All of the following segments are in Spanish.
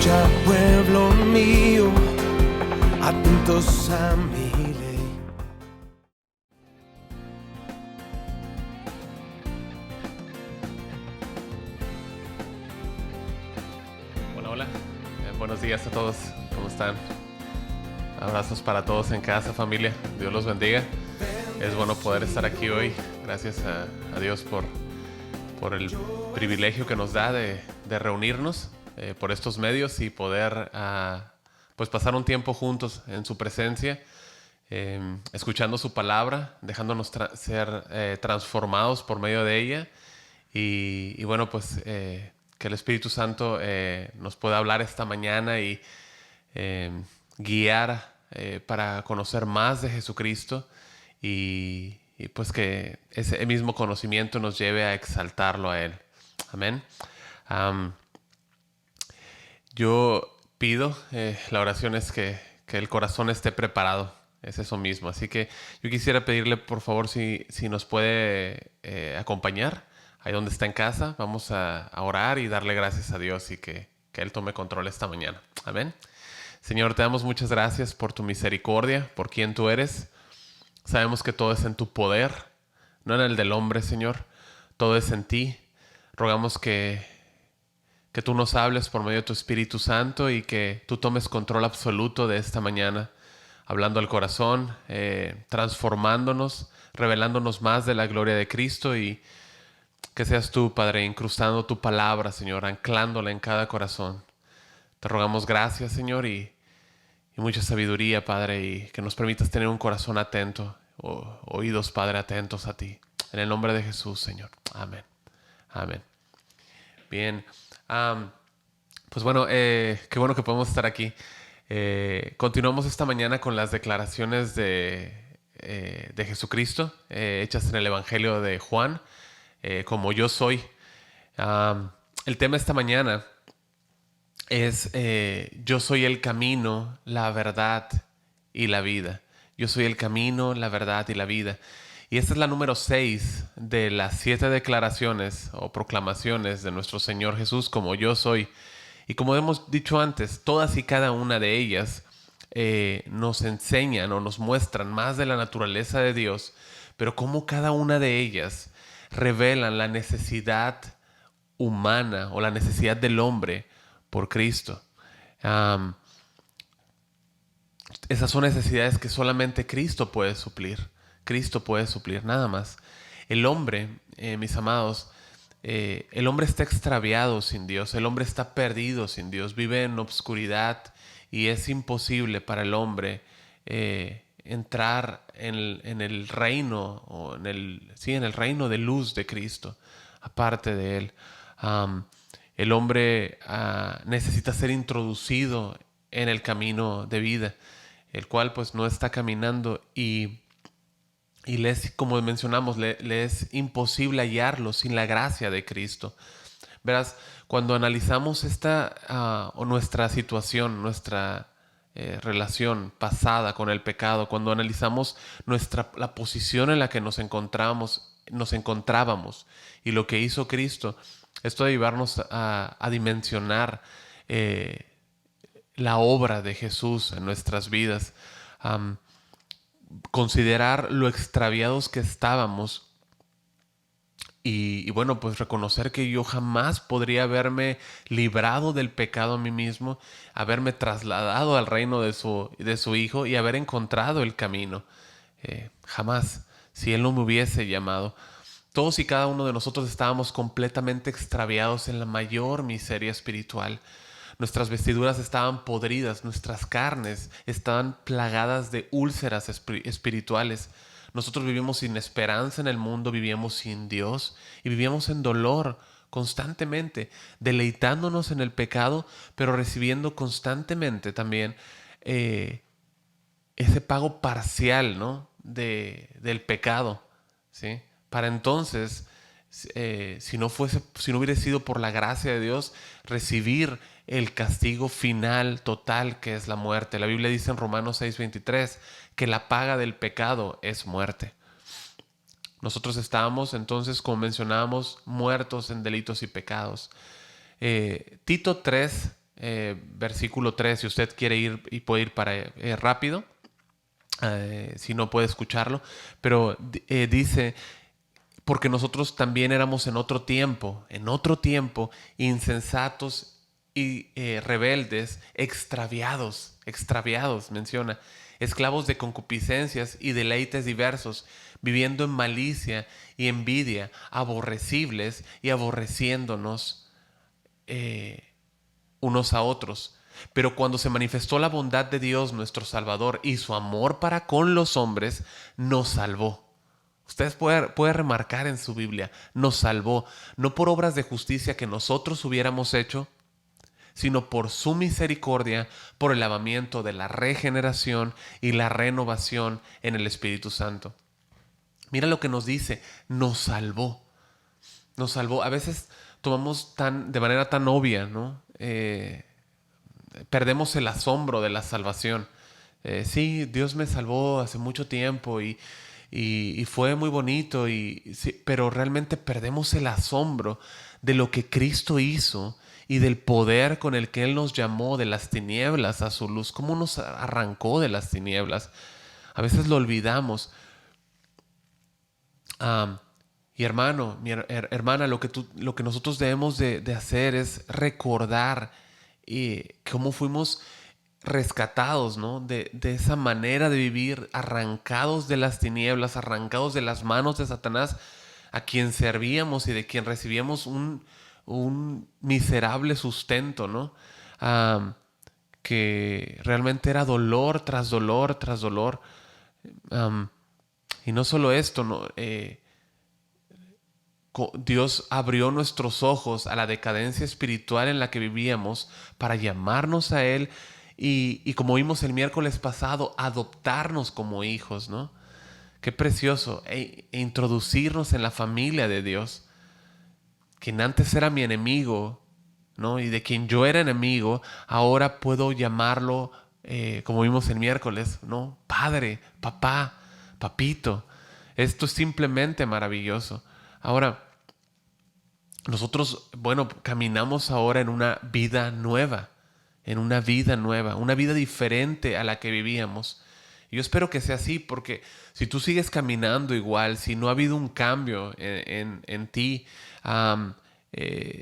Escucha, pueblo mío, atentos a mi ley. Hola, buenos días a todos, ¿cómo están? Abrazos para todos en casa, familia, Dios los bendiga. Es bueno poder estar aquí hoy, gracias a Dios por el privilegio que nos da de reunirnos por estos medios y poder pues pasar un tiempo juntos en su presencia, escuchando su palabra, dejándonos ser transformados por medio de ella y bueno, pues que el Espíritu Santo nos pueda hablar esta mañana y guiar para conocer más de Jesucristo y pues que ese mismo conocimiento nos lleve a exaltarlo a Él. Amén. Yo pido, la oración es que el corazón esté preparado. Es eso mismo. Así que yo quisiera pedirle, por favor, si nos puede acompañar ahí donde está en casa. Vamos a orar y darle gracias a Dios y que Él tome control esta mañana. Amén. Señor, te damos muchas gracias por tu misericordia, por quien tú eres. Sabemos que todo es en tu poder, no en el del hombre, Señor. Todo es en ti. Rogamos que tú nos hables por medio de tu Espíritu Santo y que tú tomes control absoluto de esta mañana, hablando al corazón, transformándonos, revelándonos más de la gloria de Cristo y que seas tú, Padre, incrustando tu palabra, Señor, anclándola en cada corazón. Te rogamos gracias, Señor, y mucha sabiduría, Padre, y que nos permitas tener un corazón atento, oídos, Padre, atentos a ti. En el nombre de Jesús, Señor. Amén. Amén. Bien. Pues bueno, qué bueno que podemos estar aquí. Continuamos esta mañana con las declaraciones de Jesucristo, hechas en el Evangelio de Juan, como yo soy. El tema esta mañana es yo soy el camino, la verdad y la vida. Yo soy el camino, la verdad y la vida. Y esta es la número 6 de las 7 declaraciones o proclamaciones de nuestro Señor Jesús como yo soy. Y como hemos dicho antes, todas y cada una de ellas nos enseñan o nos muestran más de la naturaleza de Dios, pero cómo cada una de ellas revelan la necesidad humana o la necesidad del hombre por Cristo. Esas son necesidades que solamente Cristo puede suplir. Cristo puede suplir, nada más. El hombre, mis amados, el hombre está extraviado sin Dios, el hombre está perdido sin Dios, vive en obscuridad y es imposible para el hombre entrar en el reino o en el reino de luz de Cristo, aparte de Él. El hombre necesita ser introducido en el camino de vida, el cual pues no está caminando y le es, como mencionamos, le es imposible hallarlo sin la gracia de Cristo. Verás, cuando analizamos o nuestra situación, nuestra relación pasada con el pecado, cuando analizamos la posición en la que nos encontrábamos y lo que hizo Cristo, esto de llevarnos a dimensionar la obra de Jesús en nuestras vidas, considerar lo extraviados que estábamos y bueno, pues reconocer que yo jamás podría haberme librado del pecado a mí mismo, haberme trasladado al reino de su Hijo y haber encontrado el camino. Jamás, si Él no me hubiese llamado. Todos y cada uno de nosotros estábamos completamente extraviados en la mayor miseria espiritual. Nuestras vestiduras estaban podridas, nuestras carnes estaban plagadas de úlceras espirituales. Nosotros vivíamos sin esperanza en el mundo, vivíamos sin Dios y vivíamos en dolor constantemente, deleitándonos en el pecado, pero recibiendo constantemente también ese pago parcial, ¿no? del pecado, ¿sí? Para entonces, si no hubiera sido por la gracia de Dios, recibir el castigo final, total, que es la muerte. La Biblia dice en Romanos 6:23 que la paga del pecado es muerte. Nosotros estábamos entonces, como mencionábamos, muertos en delitos y pecados. Tito 3, versículo 3, si usted quiere ir y puede ir para rápido, si no puede escucharlo, pero dice, porque nosotros también éramos en otro tiempo, insensatos y rebeldes, extraviados, menciona, esclavos de concupiscencias y deleites diversos, viviendo en malicia y envidia, aborrecibles y aborreciéndonos unos a otros. Pero cuando se manifestó la bondad de Dios nuestro Salvador y su amor para con los hombres, nos salvó. Ustedes puede remarcar en su Biblia, nos salvó, no por obras de justicia que nosotros hubiéramos hecho, sino por su misericordia, por el lavamiento de la regeneración y la renovación en el Espíritu Santo. Mira lo que nos dice, nos salvó. Nos salvó. A veces tomamos de manera tan obvia, ¿no? Perdemos el asombro de la salvación. Sí, Dios me salvó hace mucho tiempo y fue muy bonito, sí, pero realmente perdemos el asombro de lo que Cristo hizo y del poder con el que Él nos llamó de las tinieblas a su luz, cómo nos arrancó de las tinieblas. A veces lo olvidamos. Y hermano, hermana, lo que nosotros debemos de hacer es recordar cómo fuimos rescatados, ¿no? De esa manera de vivir, arrancados de las tinieblas, arrancados de las manos de Satanás, a quien servíamos y de quien recibíamos un miserable sustento, ¿no? Que realmente era dolor tras dolor tras dolor. Y no solo esto, ¿no? Dios abrió nuestros ojos a la decadencia espiritual en la que vivíamos para llamarnos a Él y como vimos el miércoles pasado, adoptarnos como hijos, ¿no? Qué precioso, e introducirnos en la familia de Dios. Quien antes era mi enemigo, ¿no? Y de quien yo era enemigo, ahora puedo llamarlo, como vimos el miércoles, ¿no? Padre, papá, papito. Esto es simplemente maravilloso. Ahora, nosotros, bueno, caminamos ahora en una vida nueva, una vida diferente a la que vivíamos. Y yo espero que sea así, porque si tú sigues caminando igual, si no ha habido un cambio en ti,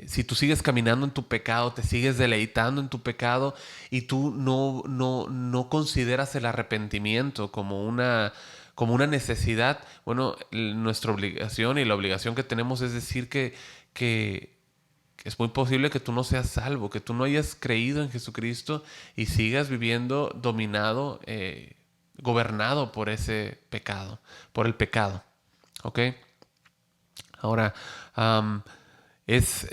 si tú sigues caminando en tu pecado, te sigues deleitando en tu pecado y tú no consideras el arrepentimiento como una necesidad, bueno, nuestra obligación y la obligación que tenemos es decir que es muy posible que tú no seas salvo, que tú no hayas creído en Jesucristo y sigas viviendo dominado, gobernado por ese pecado, por el pecado. ¿Ok? Ahora, es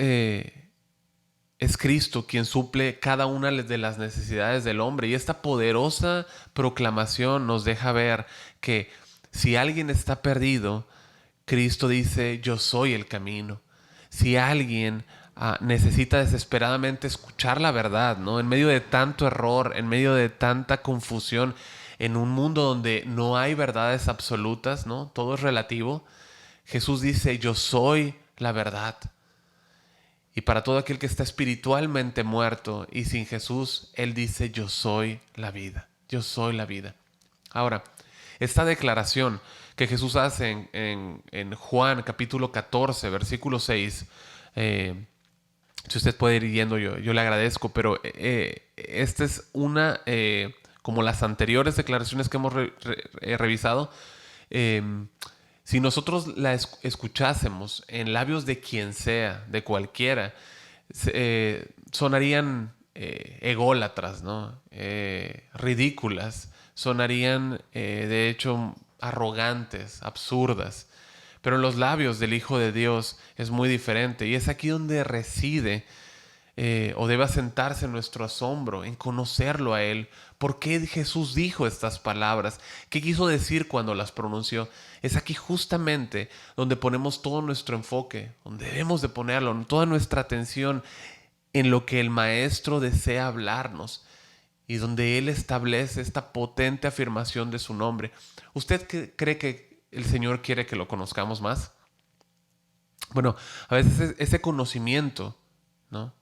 Cristo quien suple cada una de las necesidades del hombre. Y esta poderosa proclamación nos deja ver que si alguien está perdido, Cristo dice, yo soy el camino. Si alguien necesita desesperadamente escuchar la verdad, ¿no? En medio de tanto error, en medio de tanta confusión, en un mundo donde no hay verdades absolutas, ¿no? Todo es relativo. Jesús dice, yo soy la verdad. Y para todo aquel que está espiritualmente muerto y sin Jesús, Él dice, yo soy la vida. Yo soy la vida. Ahora, esta declaración que Jesús hace en Juan capítulo 14, versículo 6, si usted puede ir yendo, yo le agradezco, pero esta es una, como las anteriores declaraciones que hemos revisado, si nosotros la escuchásemos en labios de quien sea, de cualquiera, sonarían ególatras, ¿no? Ridículas, sonarían de hecho arrogantes, absurdas. Pero en los labios del Hijo de Dios es muy diferente y es aquí donde reside o debe asentarse nuestro asombro en conocerlo a Él. ¿Por qué Jesús dijo estas palabras? ¿Qué quiso decir cuando las pronunció? Es aquí justamente donde ponemos todo nuestro enfoque, donde debemos de ponerlo, toda nuestra atención en lo que el Maestro desea hablarnos y donde Él establece esta potente afirmación de su nombre. ¿Usted cree que el Señor quiere que lo conozcamos más? Bueno, a veces ese conocimiento, ¿no?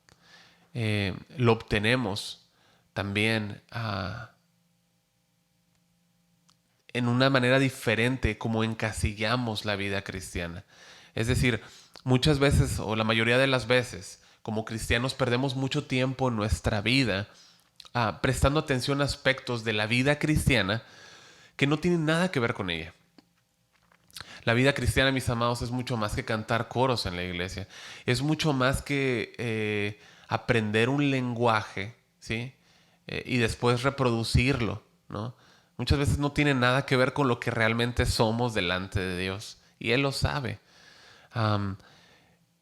lo obtenemos también en una manera diferente como encasillamos la vida cristiana. Es decir, muchas veces o la mayoría de las veces como cristianos perdemos mucho tiempo en nuestra vida prestando atención a aspectos de la vida cristiana que no tienen nada que ver con ella. La vida cristiana, mis amados, es mucho más que cantar coros en la iglesia. Es mucho más que aprender un lenguaje, ¿sí? Y después reproducirlo, ¿no? Muchas veces no tiene nada que ver con lo que realmente somos delante de Dios. Y Él lo sabe.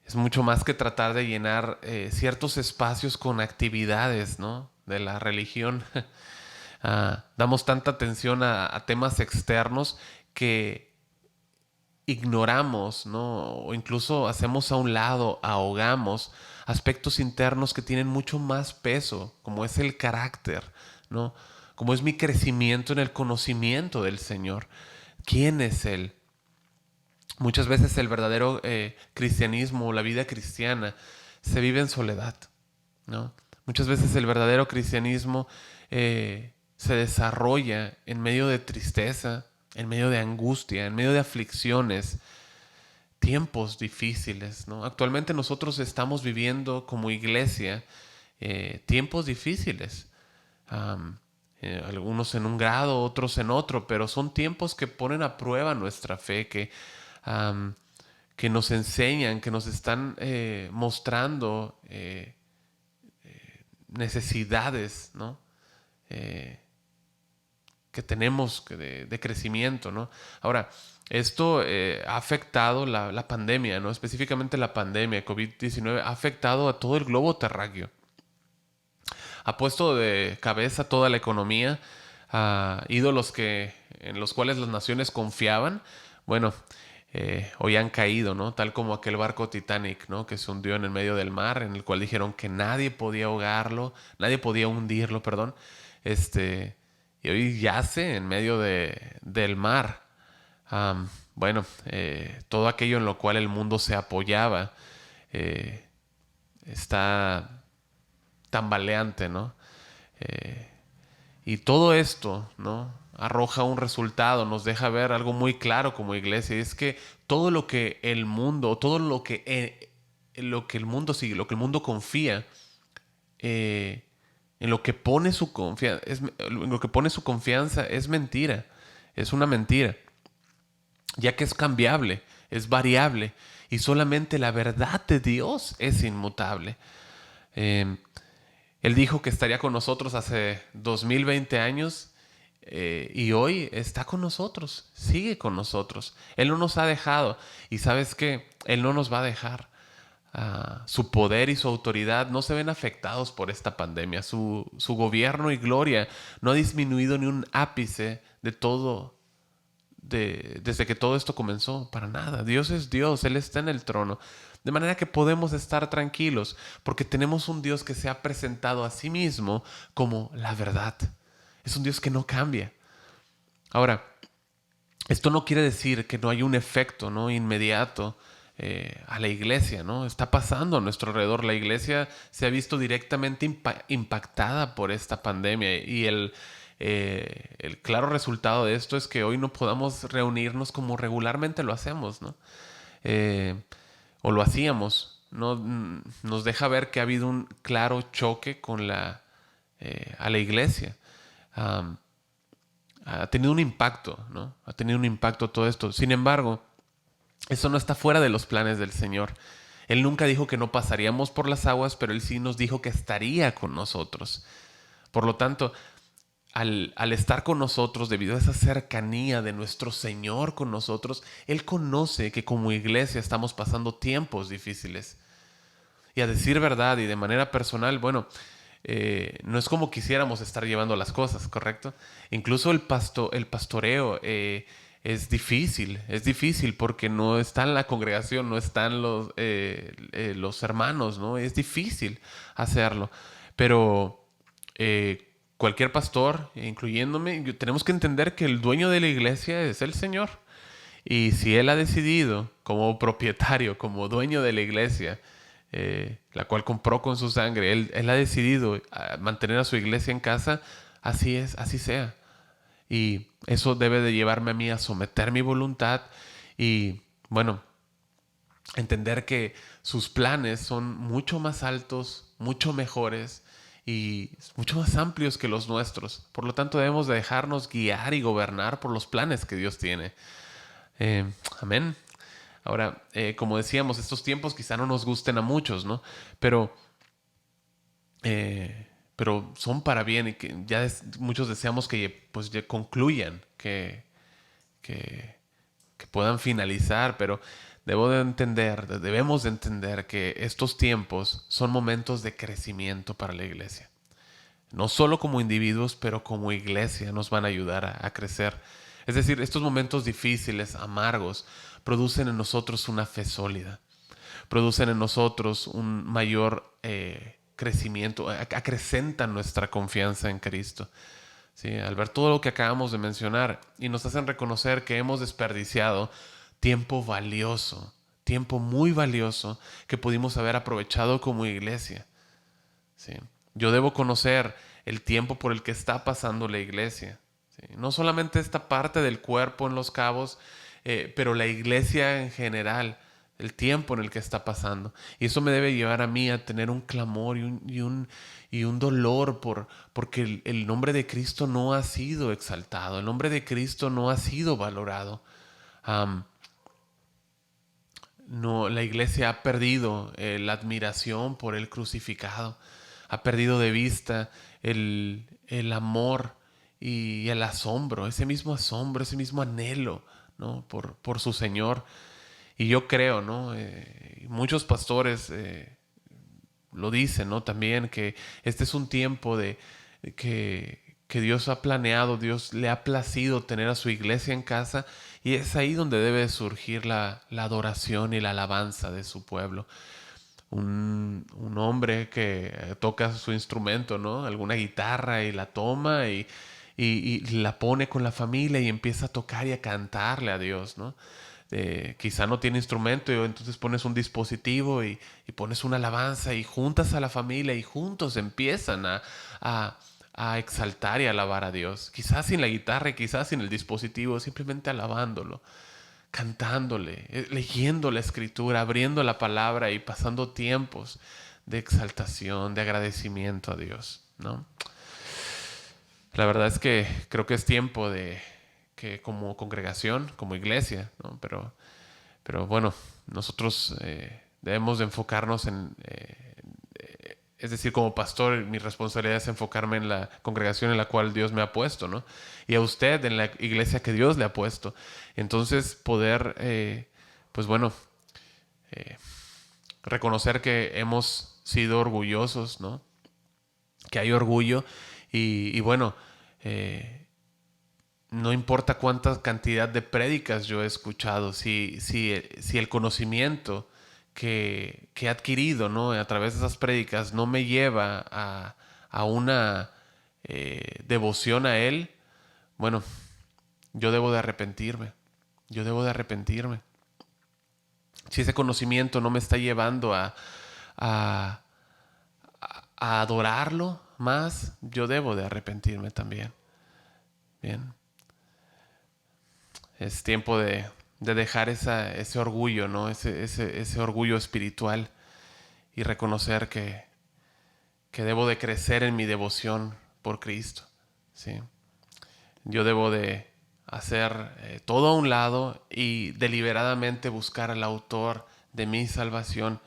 Es mucho más que tratar de llenar ciertos espacios con actividades, ¿no? De la religión. Damos tanta atención a temas externos que ignoramos, ¿no? O incluso hacemos a un lado, ahogamos aspectos internos que tienen mucho más peso, como es el carácter, ¿no? Como es mi crecimiento en el conocimiento del Señor. ¿Quién es Él? Muchas veces el verdadero cristianismo, la vida cristiana, se vive en soledad, ¿no? Muchas veces el verdadero cristianismo se desarrolla en medio de tristeza, en medio de angustia, en medio de aflicciones, tiempos difíciles, ¿no? Actualmente nosotros estamos viviendo como iglesia tiempos difíciles. Algunos en un grado, otros en otro, pero son tiempos que ponen a prueba nuestra fe, que nos enseñan, que nos están mostrando necesidades, ¿no? Que tenemos de crecimiento, ¿no? Ahora, esto ha afectado la pandemia, ¿no? Específicamente la pandemia COVID-19 ha afectado a todo el globo terráqueo. Ha puesto de cabeza toda la economía, a ídolos en los cuales las naciones confiaban. Bueno, hoy han caído, ¿no? Tal como aquel barco Titanic, ¿no? Que se hundió en el medio del mar, en el cual dijeron que nadie podía ahogarlo, nadie podía hundirlo, perdón. Y hoy yace en medio del mar. Bueno, todo aquello en lo cual el mundo se apoyaba está tambaleante, ¿no? Y todo esto, ¿no? Arroja un resultado, nos deja ver algo muy claro como iglesia, y es que todo lo que el mundo, todo lo que el mundo sigue, lo que el mundo confía, en lo que pone su confianza, en lo que pone su confianza es mentira, es una mentira, ya que es cambiable, es variable, y solamente la verdad de Dios es inmutable. Él dijo que estaría con nosotros hace 2020 años y hoy está con nosotros, sigue con nosotros. Él no nos ha dejado y ¿sabes qué? Él no nos va a dejar. Su poder y su autoridad no se ven afectados por esta pandemia. Su gobierno y gloria no ha disminuido ni un ápice de todo desde que todo esto comenzó, para nada. Dios es Dios, Él está en el trono. De manera que podemos estar tranquilos porque tenemos un Dios que se ha presentado a sí mismo como la verdad. Es un Dios que no cambia. Ahora, esto no quiere decir que no hay un efecto, ¿no? Inmediato a la iglesia, ¿no? Está pasando a nuestro alrededor. La iglesia se ha visto directamente impactada por esta pandemia y el claro resultado de esto es que hoy no podamos reunirnos como regularmente lo hacemos, ¿no? O lo hacíamos, ¿no? Nos deja ver que ha habido un claro choque con a la iglesia. Ha tenido un impacto, ¿no? Ha tenido un impacto todo esto. Sin embargo, eso no está fuera de los planes del Señor. Él nunca dijo que no pasaríamos por las aguas, pero Él sí nos dijo que estaría con nosotros. Por lo tanto, al estar con nosotros, debido a esa cercanía de nuestro Señor con nosotros, Él conoce que como iglesia estamos pasando tiempos difíciles. Y a decir verdad y de manera personal, bueno, no es como quisiéramos estar llevando las cosas, ¿correcto? Incluso el pastoreo es difícil porque no está en la congregación, no están los hermanos, ¿no? Es difícil hacerlo. Pero cualquier pastor, incluyéndome, tenemos que entender que el dueño de la iglesia es el Señor. Y si Él ha decidido, como propietario, como dueño de la iglesia, la cual compró con su sangre. Él ha decidido mantener a su iglesia en casa. Así es, así sea. Y eso debe de llevarme a mí a someter mi voluntad y, bueno, entender que sus planes son mucho más altos, mucho mejores y mucho más amplios que los nuestros. Por lo tanto, debemos de dejarnos guiar y gobernar por los planes que Dios tiene. Amén. Ahora, como decíamos, estos tiempos quizá no nos gusten a muchos, ¿no? Pero, pero son para bien y que muchos deseamos que pues, ya concluyan, que, que puedan finalizar, pero debemos de entender que estos tiempos son momentos de crecimiento para la iglesia. No solo como individuos, pero como iglesia nos van a ayudar a crecer. Es decir, estos momentos difíciles, amargos, producen en nosotros una fe sólida, producen en nosotros un mayor crecimiento, acrecentan nuestra confianza en Cristo. ¿Sí? Al ver todo lo que acabamos de mencionar y nos hacen reconocer que hemos desperdiciado tiempo valioso, tiempo muy valioso que pudimos haber aprovechado como iglesia. ¿Sí? Yo debo conocer el tiempo por el que está pasando la iglesia. ¿Sí? No solamente esta parte del cuerpo en Los Cabos, pero la iglesia en general, el tiempo en el que está pasando. Y eso me debe llevar a mí a tener un clamor y un dolor porque el nombre de Cristo no ha sido exaltado, el nombre de Cristo no ha sido valorado. No, la iglesia ha perdido la admiración por el crucificado, ha perdido de vista el amor y el asombro, ese mismo anhelo, ¿no? por su Señor. Y yo creo, ¿no? Muchos pastores lo dicen, ¿no? También que este es un tiempo que Dios ha planeado, Dios le ha placido tener a su iglesia en casa y es ahí donde debe surgir la adoración y la alabanza de su pueblo. Un hombre que toca su instrumento, ¿no? Alguna guitarra y la toma y la pone con la familia y empieza a tocar y a cantarle a Dios, ¿no? Quizá no tiene instrumento y entonces pones un dispositivo y pones una alabanza y juntas a la familia y juntos empiezan a exaltar y alabar a Dios. Quizás sin la guitarra, quizás sin el dispositivo, simplemente alabándolo, cantándole, leyendo la escritura, abriendo la palabra y pasando tiempos de exaltación, de agradecimiento a Dios, ¿no? La verdad es que creo que es tiempo de que como congregación, como iglesia, ¿no? Pero bueno, nosotros debemos de enfocarnos es decir, como pastor, mi responsabilidad es enfocarme en la congregación en la cual Dios me ha puesto, ¿no? Y a usted en la iglesia que Dios le ha puesto. Entonces, poder, pues bueno, reconocer que hemos sido orgullosos, ¿no? Que hay orgullo y bueno, no importa cuánta cantidad de prédicas yo he escuchado, si el conocimiento que he adquirido, ¿no? A través de esas prédicas no me lleva a una devoción a Él, bueno, yo debo de arrepentirme. Yo debo de arrepentirme. Si ese conocimiento no me está llevando a, a adorarlo más, yo debo de arrepentirme también. Bien. Es tiempo de dejar ese orgullo, ¿no? Ese orgullo espiritual y reconocer que debo de crecer en mi devoción por Cristo, ¿sí? Yo debo de hacer todo a un lado y deliberadamente buscar al autor de mi salvación.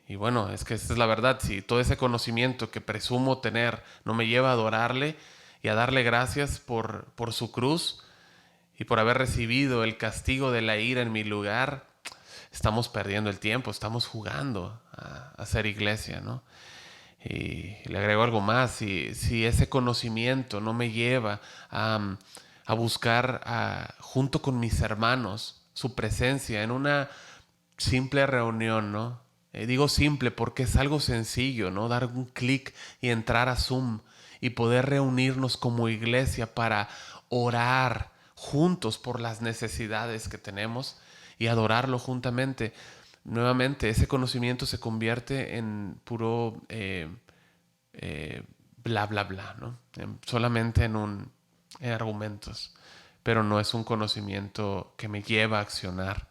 Y bueno, es que esta es la verdad. Si todo ese conocimiento que presumo tener no me lleva a adorarle y a darle gracias por su cruz y por haber recibido el castigo de la ira en mi lugar, estamos perdiendo el tiempo, estamos jugando a ser iglesia, ¿no? Y le agrego algo más, si ese conocimiento no me lleva a buscar junto con mis hermanos su presencia en una simple reunión, ¿no? Digo simple porque es algo sencillo, ¿no? Dar un clic y entrar a Zoom y poder reunirnos como iglesia para orar juntos por las necesidades que tenemos y adorarlo juntamente. nuevamente ese conocimiento se convierte en puro bla, bla, bla, ¿no? Solamente en argumentos, pero no es un conocimiento que me lleva a accionar.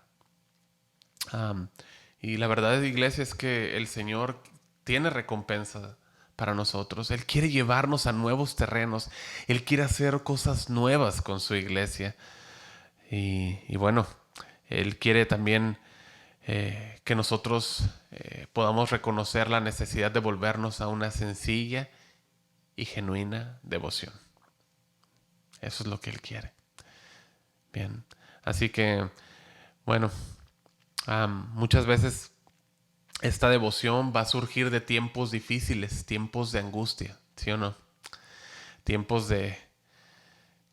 Y la verdad de la iglesia es que el Señor tiene recompensa para nosotros. Él quiere llevarnos a nuevos terrenos. Él quiere hacer cosas nuevas con su iglesia. Y bueno, Él quiere también que nosotros podamos reconocer la necesidad de volvernos a una sencilla y genuina devoción. Eso es lo que Él quiere. Bien, así que, bueno, muchas veces esta devoción va a surgir de tiempos difíciles, tiempos de angustia, ¿sí o no? Tiempos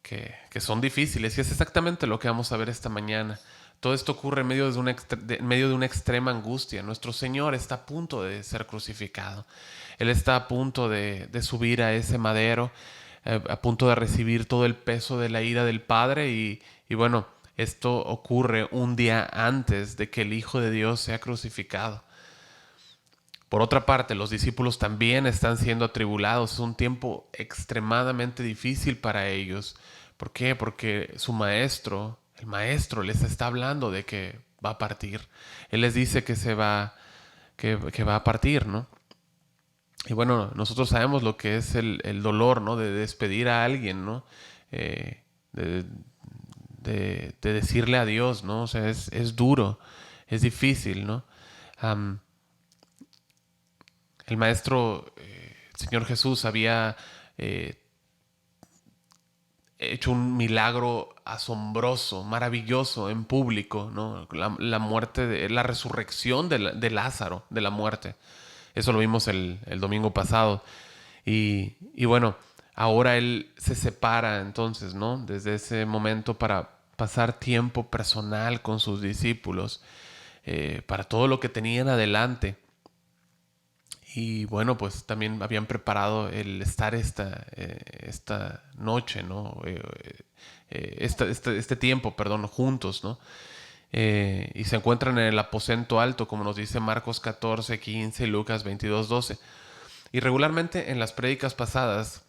que son difíciles, y es exactamente lo que vamos a ver esta mañana. Todo esto ocurre en medio de una extrema angustia. Nuestro Señor está a punto de ser crucificado. Él está a punto de subir a ese madero, a punto de recibir todo el peso de la ira del Padre. Y bueno, esto ocurre un día antes de que el Hijo de Dios sea crucificado. Por otra parte, los discípulos también están siendo atribulados. Es un tiempo extremadamente difícil para ellos. ¿Por qué? Porque su maestro, el maestro, les está hablando de que va a partir. Él les dice que que va a partir, ¿no? Y bueno, nosotros sabemos lo que es el dolor, ¿no? De despedir a alguien, ¿no? Eh, de, de decirle adiós, ¿no? O sea, es duro, es difícil, ¿no? El maestro, el Señor Jesús, había hecho un milagro asombroso, maravilloso en público, ¿no? La muerte, la resurrección de Lázaro, de la muerte. Eso lo vimos el domingo pasado. Y bueno, ahora Él se separa entonces, ¿no? Desde ese momento para pasar tiempo personal con sus discípulos, para todo lo que tenían adelante. Y bueno, pues también habían preparado el estar esta noche, ¿no? Este tiempo, perdón, juntos, ¿no? Y se encuentran en el aposento alto, como nos dice Marcos 14, 15 y Lucas 22, 12. Y regularmente en las prédicas pasadas,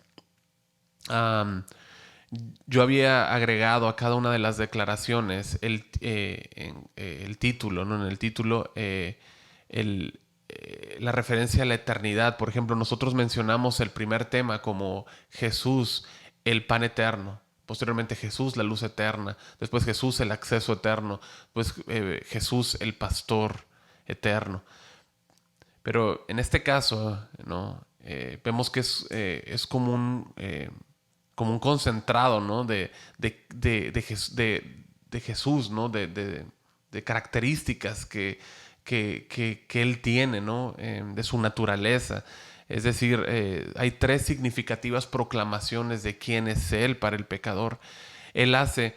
yo había agregado a cada una de las declaraciones el título, ¿no? En el título, la referencia a la eternidad. Por ejemplo, nosotros mencionamos el primer tema como Jesús, el pan eterno. Posteriormente Jesús, la luz eterna. Después Jesús, el acceso eterno. Pues Jesús, el pastor eterno. Pero en este caso, ¿no? Vemos que es como un concentrado, ¿no? de Jesús, ¿no? De características que Él tiene, ¿no? De su naturaleza. Es decir, hay tres significativas proclamaciones de quién es Él para el pecador. Él hace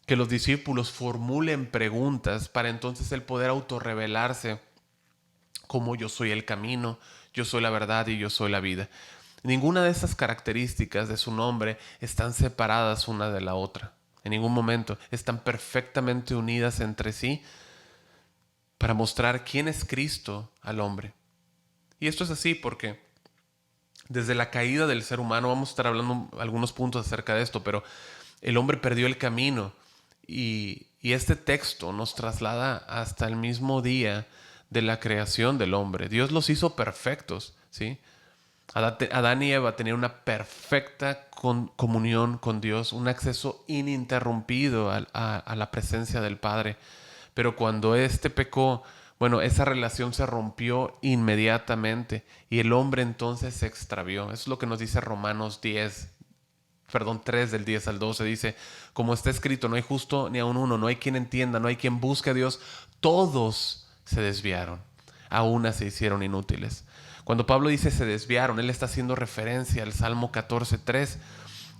que los discípulos formulen preguntas para entonces Él poder autorrevelarse como yo soy el camino, yo soy la verdad y yo soy la vida. Ninguna de esas características de su nombre están separadas una de la otra. En ningún momento están perfectamente unidas entre sí para mostrar quién es Cristo al hombre. Y esto es así porque desde la caída del ser humano, vamos a estar hablando algunos puntos acerca de esto, pero el hombre perdió el camino y este texto nos traslada hasta el mismo día de la creación del hombre. Dios los hizo perfectos, ¿sí? Adán y Eva tenían una perfecta comunión con Dios, un acceso ininterrumpido a la presencia del Padre. Pero cuando éste pecó, bueno, esa relación se rompió inmediatamente y el hombre entonces se extravió. Eso es lo que nos dice Romanos 3 del 10 al 12. Dice, como está escrito, no hay justo ni aun uno, no hay quien entienda, no hay quien busque a Dios. Todos se desviaron, a una se hicieron inútiles. Cuando Pablo dice se desviaron, él está haciendo referencia al Salmo 14:3.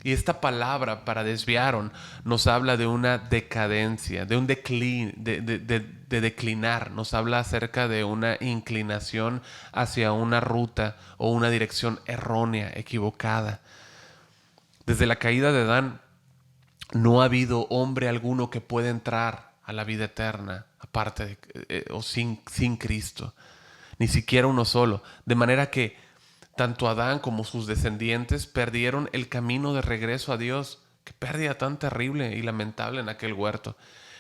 Y esta palabra para desviaron nos habla de una decadencia, de un de declinar. Nos habla acerca de una inclinación hacia una ruta o una dirección errónea, equivocada. Desde la caída de Adán no ha habido hombre alguno que pueda entrar a la vida eterna aparte o sin Cristo. Ni siquiera uno solo. De manera que tanto Adán como sus descendientes perdieron el camino de regreso a Dios. Qué pérdida tan terrible y lamentable en aquel huerto.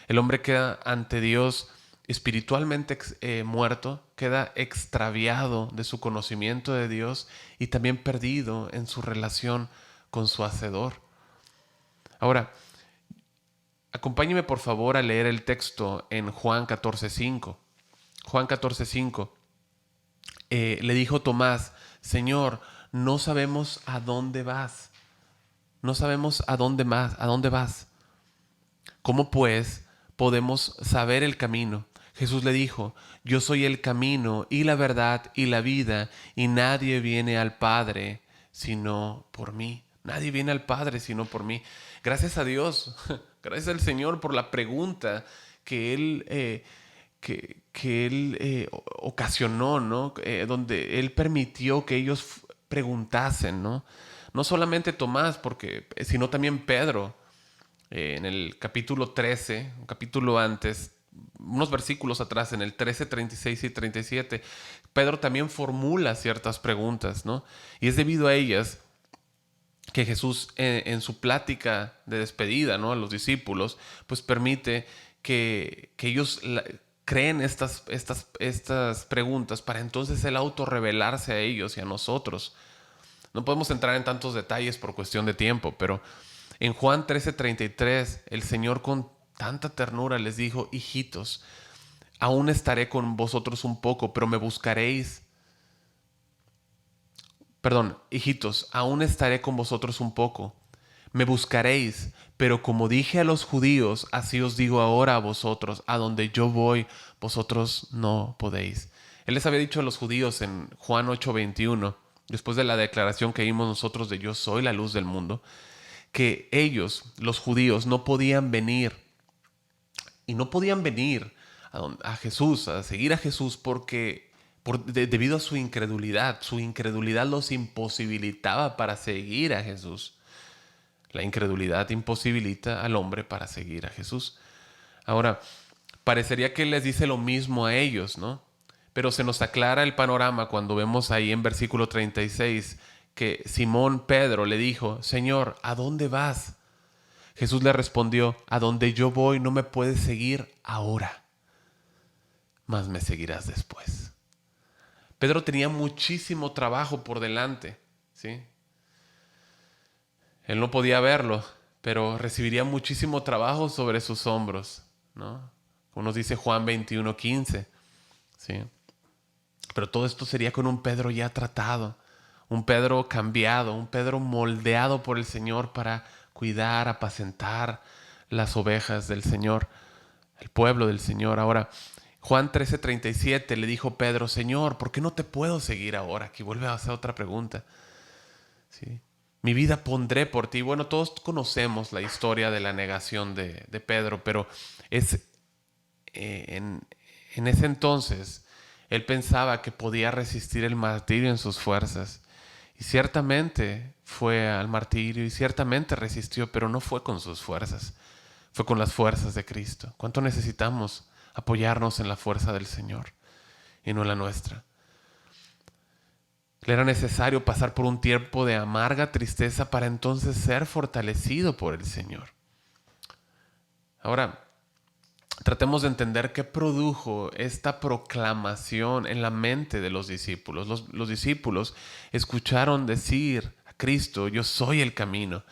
El hombre queda ante Dios espiritualmente muerto, queda extraviado de su conocimiento de Dios y también perdido en su relación con su Hacedor. Ahora, acompáñeme por favor a leer el texto en Juan 14:5. Juan 14:5. Le dijo Tomás: Señor, no sabemos a dónde vas. No sabemos a dónde vas. ¿Cómo pues podemos saber el camino? Jesús le dijo: Yo soy el camino y la verdad y la vida, y nadie viene al Padre sino por mí. Nadie viene al Padre sino por mí. Gracias a Dios, gracias al Señor por la pregunta que Él ocasionó, ¿no? Donde Él permitió que ellos preguntasen, ¿no? No solamente Tomás, sino también Pedro. En el capítulo 13, un capítulo antes, unos versículos atrás, en el 13, 36 y 37, Pedro también formula ciertas preguntas, ¿no? Y es debido a ellas que Jesús en su plática de despedida, ¿no?, a los discípulos, pues permite que ellos creen estas preguntas para entonces Él autorrevelarse a ellos y a nosotros. No podemos entrar en tantos detalles por cuestión de tiempo, pero en Juan 13:33, el Señor con tanta ternura les dijo: hijitos, aún estaré con vosotros un poco, pero me buscaréis. Hijitos, aún estaré con vosotros un poco. Me buscaréis, pero como dije a los judíos, así os digo ahora a vosotros: a donde yo voy, vosotros no podéis. Él les había dicho a los judíos en Juan 8:21, después de la declaración que vimos nosotros de yo soy la luz del mundo, que ellos, los judíos, no podían venir. Y no podían venir a Jesús, a seguir a Jesús, porque debido a su incredulidad. Su incredulidad los imposibilitaba para seguir a Jesús. La incredulidad imposibilita al hombre para seguir a Jesús. Ahora, parecería que les dice lo mismo a ellos, ¿no? Pero se nos aclara el panorama cuando vemos ahí en versículo 36 que Simón Pedro le dijo: Señor, ¿a dónde vas? Jesús le respondió: a donde yo voy no me puedes seguir ahora, mas me seguirás después. Pedro tenía muchísimo trabajo por delante, ¿sí? Él no podía verlo, pero recibiría muchísimo trabajo sobre sus hombros, ¿no? Como nos dice Juan 21:15, ¿sí? Pero todo esto sería con un Pedro ya tratado, un Pedro cambiado, un Pedro moldeado por el Señor para cuidar, apacentar las ovejas del Señor, el pueblo del Señor. Ahora, Juan 13:37 le dijo Pedro: Señor, ¿por qué no te puedo seguir ahora? Aquí vuelve a hacer otra pregunta, ¿sí? Mi vida pondré por ti. Bueno, todos conocemos la historia de la negación de Pedro, pero en ese entonces él pensaba que podía resistir el martirio en sus fuerzas. Y ciertamente fue al martirio y ciertamente resistió, pero no fue con sus fuerzas, fue con las fuerzas de Cristo. ¿Cuánto necesitamos apoyarnos en la fuerza del Señor y no en la nuestra? Le era necesario pasar por un tiempo de amarga tristeza para entonces ser fortalecido por el Señor. Ahora, tratemos de entender qué produjo esta proclamación en la mente de los discípulos. Los discípulos escucharon decir a Cristo: yo soy el camino.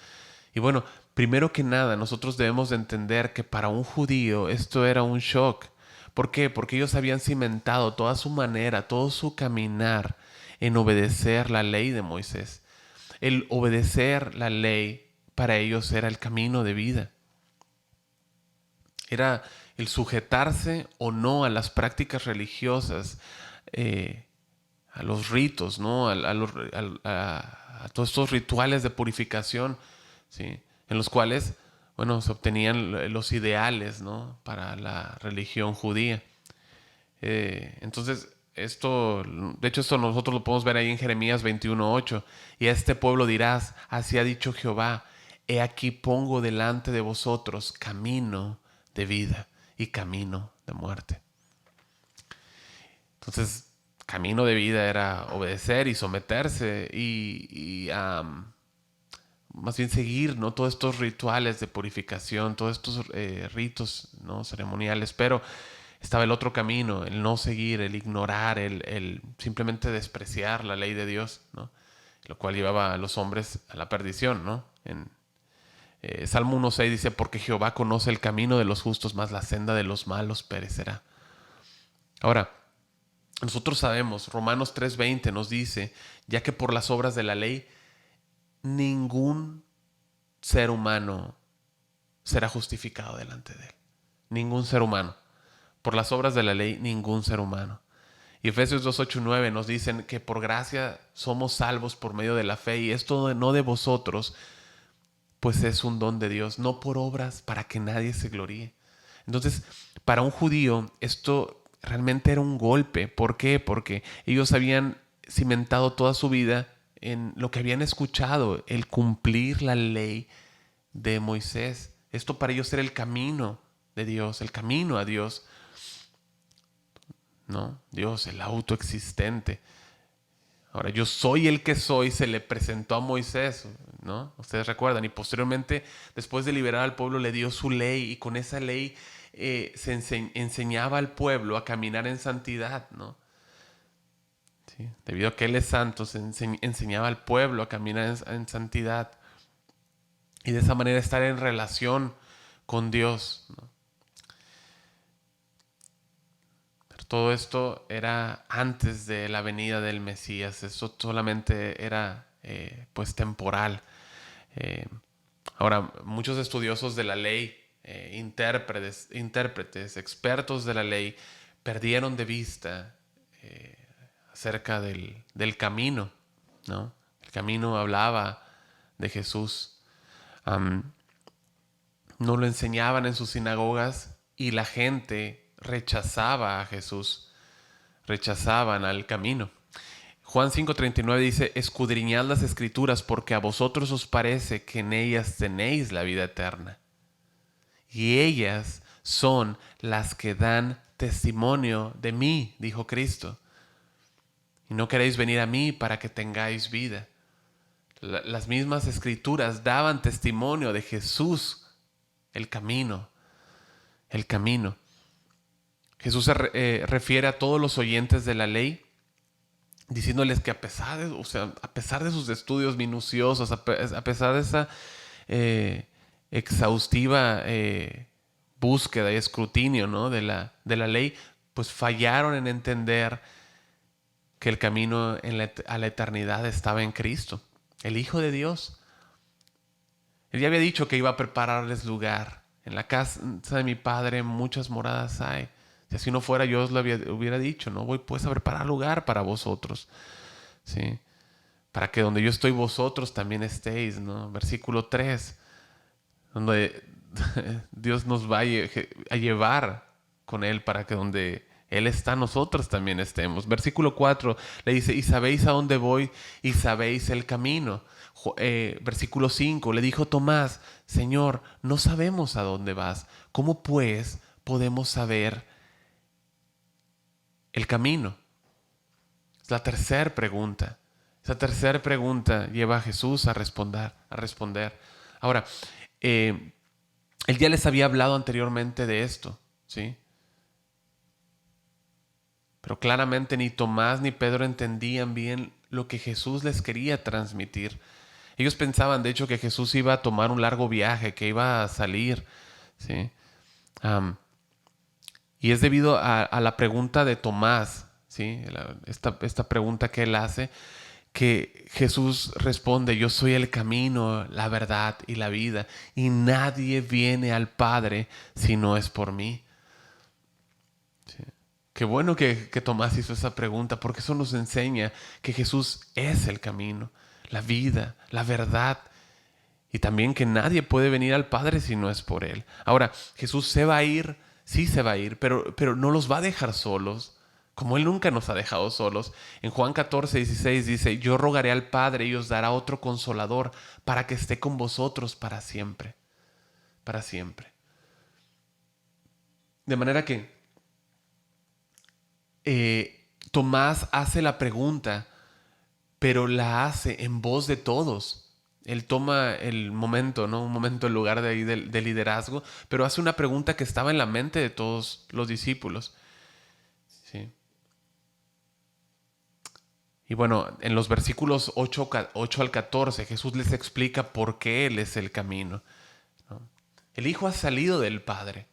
Y bueno, primero que nada, nosotros debemos de entender que para un judío esto era un shock. ¿Por qué? Porque ellos habían cimentado toda su manera, todo su caminar en obedecer la ley de Moisés. El obedecer la ley para ellos era el camino de vida. Era el sujetarse o no a las prácticas religiosas, a los ritos, ¿no? A todos estos rituales de purificación, ¿sí?, en los cuales, bueno, se obtenían los ideales, ¿no?, para la religión judía. Entonces, esto nosotros lo podemos ver ahí en Jeremías 21:8. Y a este pueblo dirás: así ha dicho Jehová, he aquí pongo delante de vosotros camino de vida. y camino de muerte. Entonces, camino de vida era obedecer y someterse y más bien seguir, ¿no?, todos estos rituales de purificación, todos estos ritos, ¿no?, ceremoniales. Pero estaba el otro camino, el no seguir, el ignorar, el simplemente despreciar la ley de Dios, ¿no?, lo cual llevaba a los hombres a la perdición, ¿no? En Salmo 1:6 dice: porque Jehová conoce el camino de los justos, mas la senda de los malos perecerá. Ahora, nosotros sabemos, Romanos 3:20 nos dice, ya que por las obras de la ley ningún ser humano será justificado delante de él. Ningún ser humano. Por las obras de la ley, ningún ser humano. Y Efesios 2:8-9 nos dicen que por gracia somos salvos por medio de la fe, y esto no de vosotros, pues es un don de Dios, no por obras para que nadie se gloríe. Entonces, para un judío esto realmente era un golpe. ¿Por qué? Porque ellos habían cimentado toda su vida en lo que habían escuchado, el cumplir la ley de Moisés. Esto para ellos era el camino de Dios, el camino a Dios, ¿no? Dios, el autoexistente. Ahora, yo soy el que soy, se le presentó a Moisés, ¿no? Ustedes recuerdan, y posteriormente, después de liberar al pueblo, le dio su ley, y con esa ley se enseñaba al pueblo a caminar en santidad, ¿no? ¿Sí? Debido a que Él es santo, se enseñaba al pueblo a caminar en santidad, y de esa manera estar en relación con Dios, ¿no? Todo esto era antes de la venida del Mesías. Eso solamente era pues temporal. Ahora, muchos estudiosos de la ley, intérpretes, expertos de la ley, perdieron de vista acerca del camino, ¿no? El camino hablaba de Jesús. No lo enseñaban en sus sinagogas, y la gente rechazaba a Jesús, rechazaban al camino. Juan 5:39 dice: escudriñad las escrituras, porque a vosotros os parece que en ellas tenéis la vida eterna, y ellas son las que dan testimonio de mí, dijo Cristo, y no queréis venir a mí para que tengáis vida. Las mismas escrituras daban testimonio de Jesús, el camino, el camino. Jesús se refiere a todos los oyentes de la ley, diciéndoles que a pesar de sus estudios minuciosos, a pesar de esa exhaustiva búsqueda y escrutinio, ¿no?, de la ley, pues fallaron en entender que el camino a la eternidad estaba en Cristo, el Hijo de Dios. Él ya había dicho que iba a prepararles lugar. En la casa de mi Padre muchas moradas hay. Si así no fuera, yo os lo hubiera dicho, ¿no? Voy pues a preparar lugar para vosotros, ¿sí? Para que donde yo estoy, vosotros también estéis, ¿no? Versículo 3, donde Dios nos va a llevar con Él para que donde Él está, nosotros también estemos. Versículo 4 le dice: y sabéis a dónde voy, y sabéis el camino. Versículo 5 le dijo Tomás: Señor, no sabemos a dónde vas. ¿Cómo pues podemos saber el camino? Es la tercera pregunta. Esa tercera pregunta lleva a Jesús a responder. Ahora, Él ya les había hablado anteriormente de esto, ¿sí? Pero claramente ni Tomás ni Pedro entendían bien lo que Jesús les quería transmitir. Ellos pensaban, de hecho, que Jesús iba a tomar un largo viaje, que iba a salir, ¿sí? Y es debido a la pregunta de Tomás, ¿sí? Esta pregunta que él hace, que Jesús responde: yo soy el camino, la verdad y la vida, y nadie viene al Padre si no es por mí. ¿Sí? Qué bueno que Tomás hizo esa pregunta, porque eso nos enseña que Jesús es el camino, la vida, la verdad, y también que nadie puede venir al Padre si no es por Él. Ahora, Jesús se va a ir, sí se va a ir, pero no los va a dejar solos, como Él nunca nos ha dejado solos. En Juan 14:16 dice: yo rogaré al Padre y os dará otro consolador para que esté con vosotros para siempre. Para siempre. De manera que Tomás hace la pregunta, pero la hace en voz de todos. Él toma el momento, ¿no? Un momento en lugar de ahí de liderazgo, pero hace una pregunta que estaba en la mente de todos los discípulos. ¿Sí? Y bueno, en los versículos 8 al 14, Jesús les explica por qué Él es el camino, ¿no? El Hijo ha salido del Padre.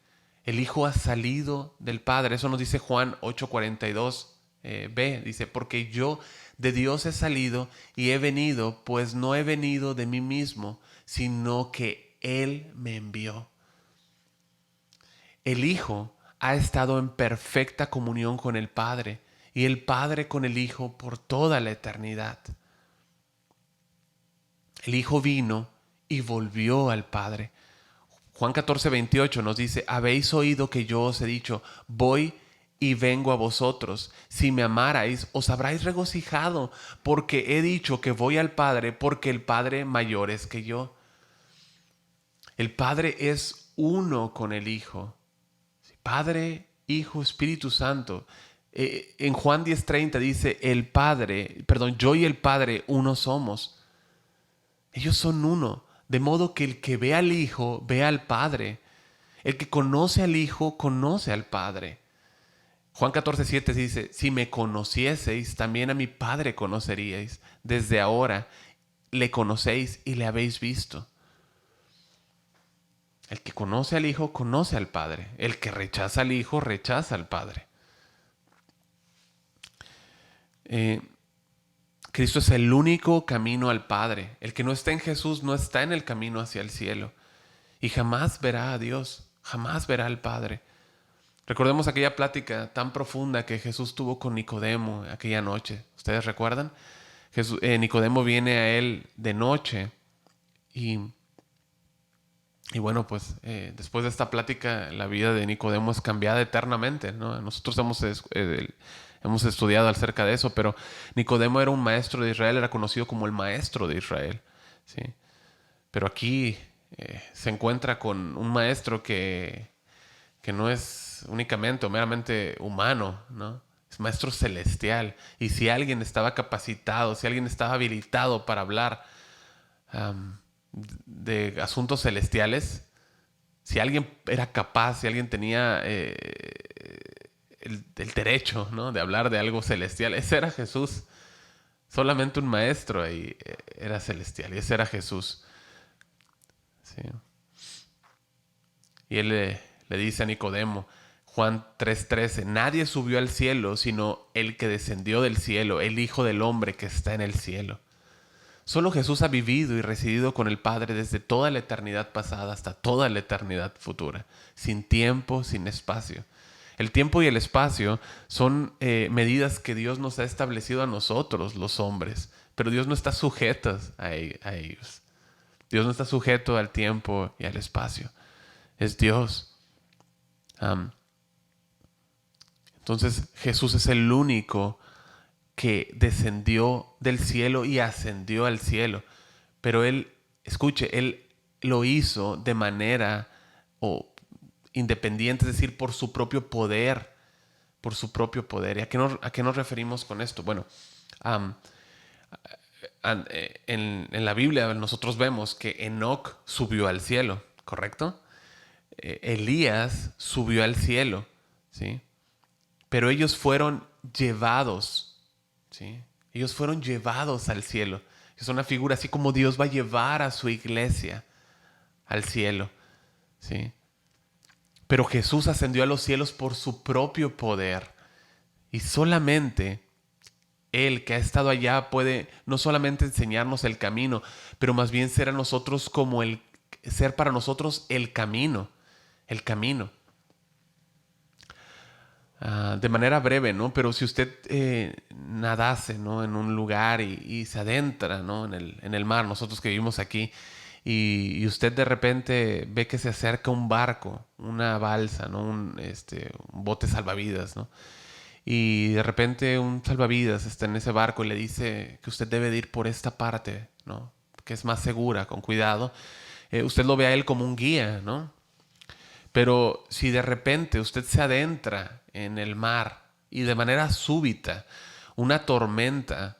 El Hijo ha salido del Padre. Eso nos dice Juan 8:42. B, dice, porque yo de Dios he salido y he venido, pues no he venido de mí mismo, sino que Él me envió. El Hijo ha estado en perfecta comunión con el Padre y el Padre con el Hijo por toda la eternidad. El Hijo vino y volvió al Padre. Juan 14:28 nos dice, habéis oído que yo os he dicho, voy y vengo a vosotros. Si me amarais, os habráis regocijado, porque he dicho que voy al Padre, porque el Padre mayor es que yo. El Padre es uno con el Hijo. Padre, Hijo, Espíritu Santo. En Juan 10:30 dice, yo y el Padre uno somos. Ellos son uno, de modo que el que ve al Hijo, ve al Padre. El que conoce al Hijo, conoce al Padre. Juan 14:7 dice, si me conocieseis, también a mi Padre conoceríais. Desde ahora le conocéis y le habéis visto. El que conoce al Hijo, conoce al Padre. El que rechaza al Hijo, rechaza al Padre. Cristo es el único camino al Padre. El que no está en Jesús no está en el camino hacia el cielo. Y jamás verá a Dios, jamás verá al Padre. Recordemos aquella plática tan profunda que Jesús tuvo con Nicodemo aquella noche. ¿Ustedes recuerdan? Nicodemo viene a él de noche y bueno, pues después de esta plática la vida de Nicodemo es cambiada eternamente, ¿no? Nosotros hemos estudiado acerca de eso, pero Nicodemo era un maestro de Israel, era conocido como el maestro de Israel, ¿sí? Pero aquí se encuentra con un maestro que no es únicamente o meramente humano, ¿no? Es maestro celestial. Y si alguien estaba capacitado, si alguien estaba habilitado para hablar de asuntos celestiales, si alguien era capaz, si alguien tenía el derecho, ¿no?, de hablar de algo celestial, ese era Jesús. Solamente un maestro ahí era celestial y ese era Jesús. Sí. Y él le dice a Nicodemo, Juan 3:13, nadie subió al cielo sino el que descendió del cielo, el Hijo del Hombre que está en el cielo. Solo Jesús ha vivido y residido con el Padre desde toda la eternidad pasada hasta toda la eternidad futura, sin tiempo, sin espacio. El tiempo y el espacio son medidas que Dios nos ha establecido a nosotros, los hombres, pero Dios no está sujeto a ellos. Dios no está sujeto al tiempo y al espacio. Es Dios. Entonces Jesús es el único que descendió del cielo y ascendió al cielo. Pero Él, escuche, Él lo hizo de manera independiente, es decir, por su propio poder. Por su propio poder. ¿Y a qué nos referimos con esto? Bueno, en la Biblia nosotros vemos que Enoc subió al cielo, ¿correcto? Elías subió al cielo, ¿sí? Pero ellos fueron llevados, ¿sí? Ellos fueron llevados al cielo. Es una figura así como Dios va a llevar a su iglesia al cielo, ¿sí? Pero Jesús ascendió a los cielos por su propio poder. Y solamente Él, que ha estado allá, puede no solamente enseñarnos el camino, pero más bien ser para nosotros el camino. El camino. De manera breve, ¿no? Pero si usted nadase, ¿no?, en un lugar y se adentra, ¿no?, en el mar, nosotros que vivimos aquí, y usted de repente ve que se acerca un barco, una balsa, ¿no?, un bote salvavidas, ¿no? Y de repente un salvavidas está en ese barco y le dice que usted debe de ir por esta parte, ¿no?, que es más segura, con cuidado. Usted lo ve a él como un guía, ¿no? Pero si de repente usted se adentra en el mar y de manera súbita una tormenta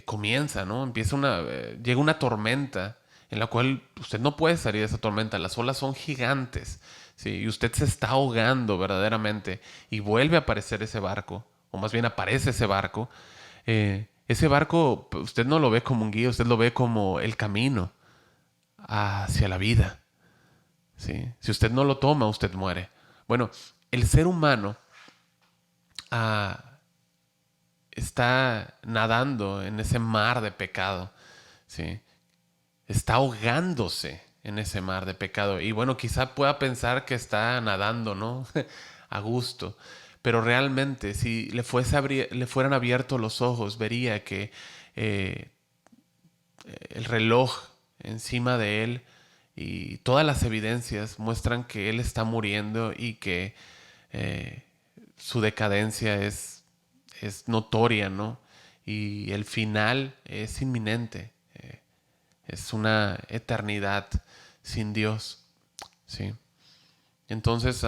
comienza, ¿no? Llega una tormenta en la cual usted no puede salir de esa tormenta. Las olas son gigantes, ¿sí? Y usted se está ahogando verdaderamente y vuelve a aparecer ese barco, o más bien aparece ese barco. Ese barco usted no lo ve como un guía, usted lo ve como el camino hacia la vida, ¿sí? Si usted no lo toma, usted muere. Bueno, el ser humano está nadando en ese mar de pecado, ¿sí? Está ahogándose en ese mar de pecado. Y bueno, quizá pueda pensar que está nadando, ¿no? A gusto. Pero realmente, si le fueran abiertos los ojos, vería que eh, el reloj encima de él y todas las evidencias muestran que él está muriendo y que eh, su decadencia es notoria, ¿no? Y el final es inminente. Es una eternidad sin Dios, ¿sí? Entonces,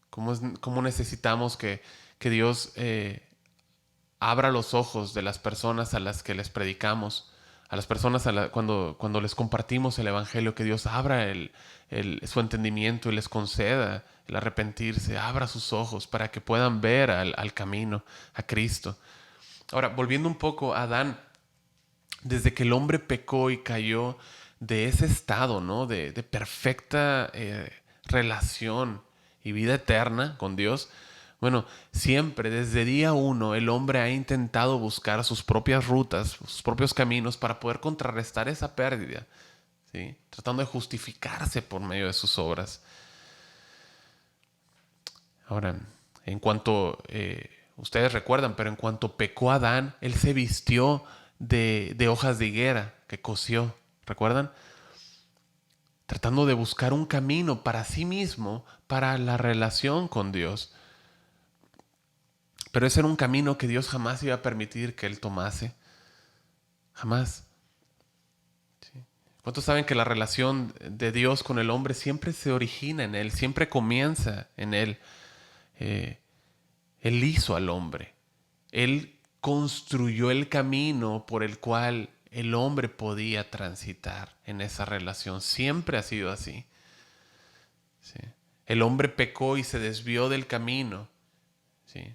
¿cómo necesitamos que Dios abra los ojos de las personas a las que les predicamos, a las personas cuando les compartimos el Evangelio, que Dios abra su entendimiento y les conceda el arrepentirse, abra sus ojos para que puedan ver al camino, a Cristo? Ahora, volviendo un poco a Adán, desde que el hombre pecó y cayó de ese estado, ¿no? De perfecta relación y vida eterna con Dios. Bueno, siempre desde día uno el hombre ha intentado buscar sus propias rutas, sus propios caminos para poder contrarrestar esa pérdida, ¿sí? Tratando de justificarse por medio de sus obras. Ahora, en cuanto, ustedes recuerdan, pero en cuanto pecó Adán, él se vistió de hojas de higuera que cosió, ¿recuerdan? Tratando de buscar un camino para sí mismo, para la relación con Dios. Pero ese era un camino que Dios jamás iba a permitir que él tomase. Jamás. ¿Sí? ¿Cuántos saben que la relación de Dios con el hombre siempre se origina en él, siempre comienza en él? Él hizo al hombre. Él construyó el camino por el cual el hombre podía transitar en esa relación. Siempre ha sido así. ¿Sí? El hombre pecó y se desvió del camino. ¿Sí?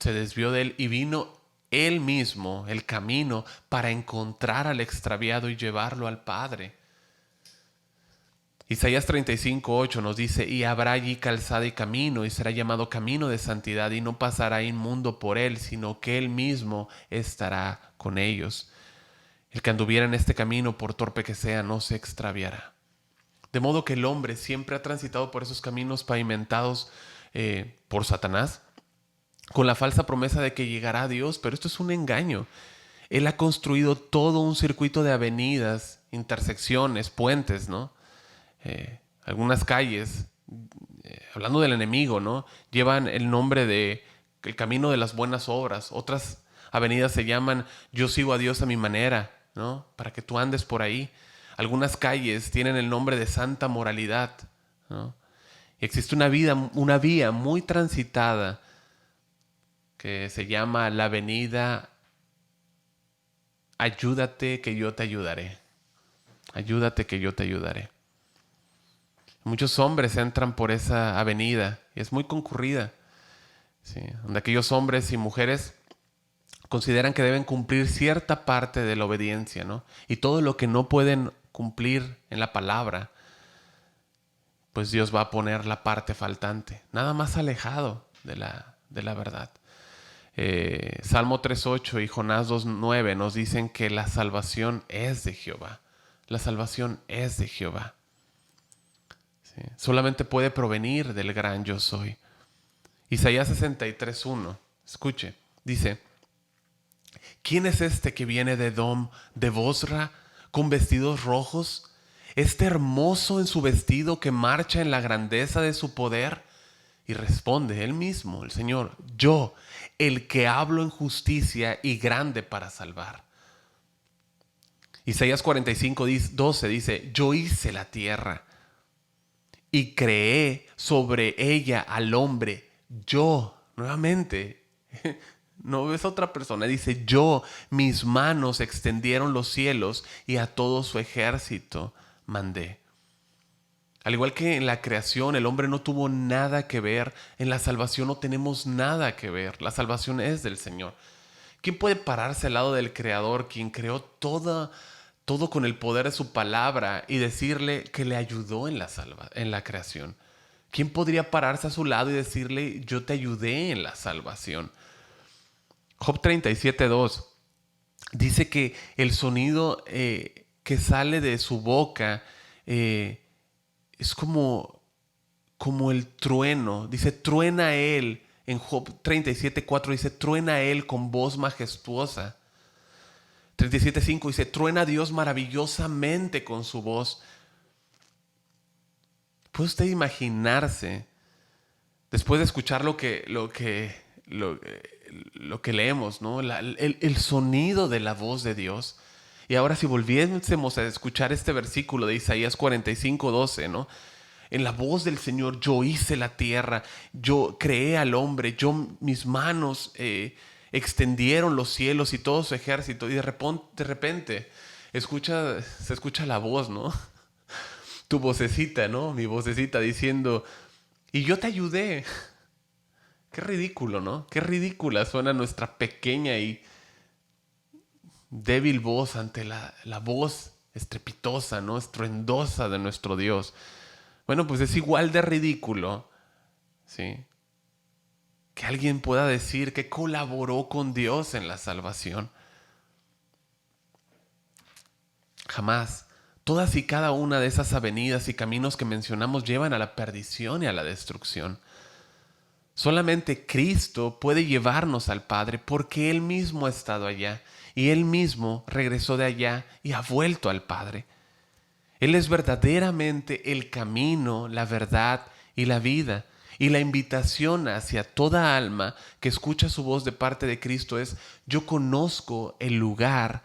Se desvió de él y vino él mismo, el camino, para encontrar al extraviado y llevarlo al Padre. Isaías 35:8 nos dice: y habrá allí calzada y camino, y será llamado camino de santidad, y no pasará inmundo por él, sino que él mismo estará con ellos. El que anduviera en este camino, por torpe que sea, no se extraviará. De modo que el hombre siempre ha transitado por esos caminos pavimentados por Satanás, con la falsa promesa de que llegará a Dios, pero esto es un engaño. Él ha construido todo un circuito de avenidas, intersecciones, puentes, ¿no? Algunas calles, hablando del enemigo, ¿no? Llevan el nombre de el camino de las buenas obras. Otras avenidas se llaman yo sigo a Dios a mi manera, ¿no? Para que tú andes por ahí. Algunas calles tienen el nombre de santa moralidad, ¿no? Y existe una vía muy transitada que se llama la avenida Ayúdate que yo te ayudaré. Ayúdate que yo te ayudaré. Muchos hombres entran por esa avenida y es muy concurrida, ¿sí? Donde aquellos hombres y mujeres consideran que deben cumplir cierta parte de la obediencia, ¿no? Y todo lo que no pueden cumplir en la palabra, pues Dios va a poner la parte faltante, nada más alejado de la verdad. Salmo 3:8 y Jonás 2:9 nos dicen que la salvación es de Jehová. La salvación es de Jehová. ¿Sí? Solamente puede provenir del gran yo soy. Isaías 63:1, escuche, dice: ¿quién es este que viene de Edom, de Bosra, con vestidos rojos? Este hermoso en su vestido que marcha en la grandeza de su poder. Y responde él mismo, el Señor: yo, el que hablo en justicia y grande para salvar. Isaías 45:12 dice: yo hice la tierra. y creé sobre ella al hombre. Yo, nuevamente, no ves a otra persona, dice yo, mis manos extendieron los cielos y a todo su ejército mandé. Al igual que en la creación, el hombre no tuvo nada que ver, en la salvación no tenemos nada que ver. La salvación es del Señor. ¿Quién puede pararse al lado del Creador, quien creó todo con el poder de su palabra y decirle que le ayudó en la creación? ¿Quién podría pararse a su lado y decirle, yo te ayudé en la salvación? Job 37:2 dice que el sonido que sale de su boca es como el trueno. Dice, truena él. En Job 37:4 dice, truena él con voz majestuosa. 37:5 dice, truena Dios maravillosamente con su voz. ¿Puede usted imaginarse, después de escuchar lo que leemos, ¿no? El sonido de la voz de Dios? Y ahora si volviésemos a escuchar este versículo de Isaías 45:12, ¿no? En la voz del Señor yo hice la tierra, yo creé al hombre, mis manos extendieron los cielos y todo su ejército. Y de repente se escucha la voz, ¿no? Tu vocecita, ¿no? Mi vocecita diciendo, y yo te ayudé. Qué ridículo, ¿no? Qué ridícula suena nuestra pequeña y débil voz ante la voz estrepitosa, ¿no? Estruendosa de nuestro Dios. Bueno, pues es igual de ridículo, ¿sí? Que alguien pueda decir que colaboró con Dios en la salvación. Jamás. Todas y cada una de esas avenidas y caminos que mencionamos llevan a la perdición y a la destrucción. Solamente Cristo puede llevarnos al Padre porque Él mismo ha estado allá y Él mismo regresó de allá y ha vuelto al Padre. Él es verdaderamente el camino, la verdad y la vida. Y la invitación hacia toda alma que escucha su voz de parte de Cristo es, yo conozco el lugar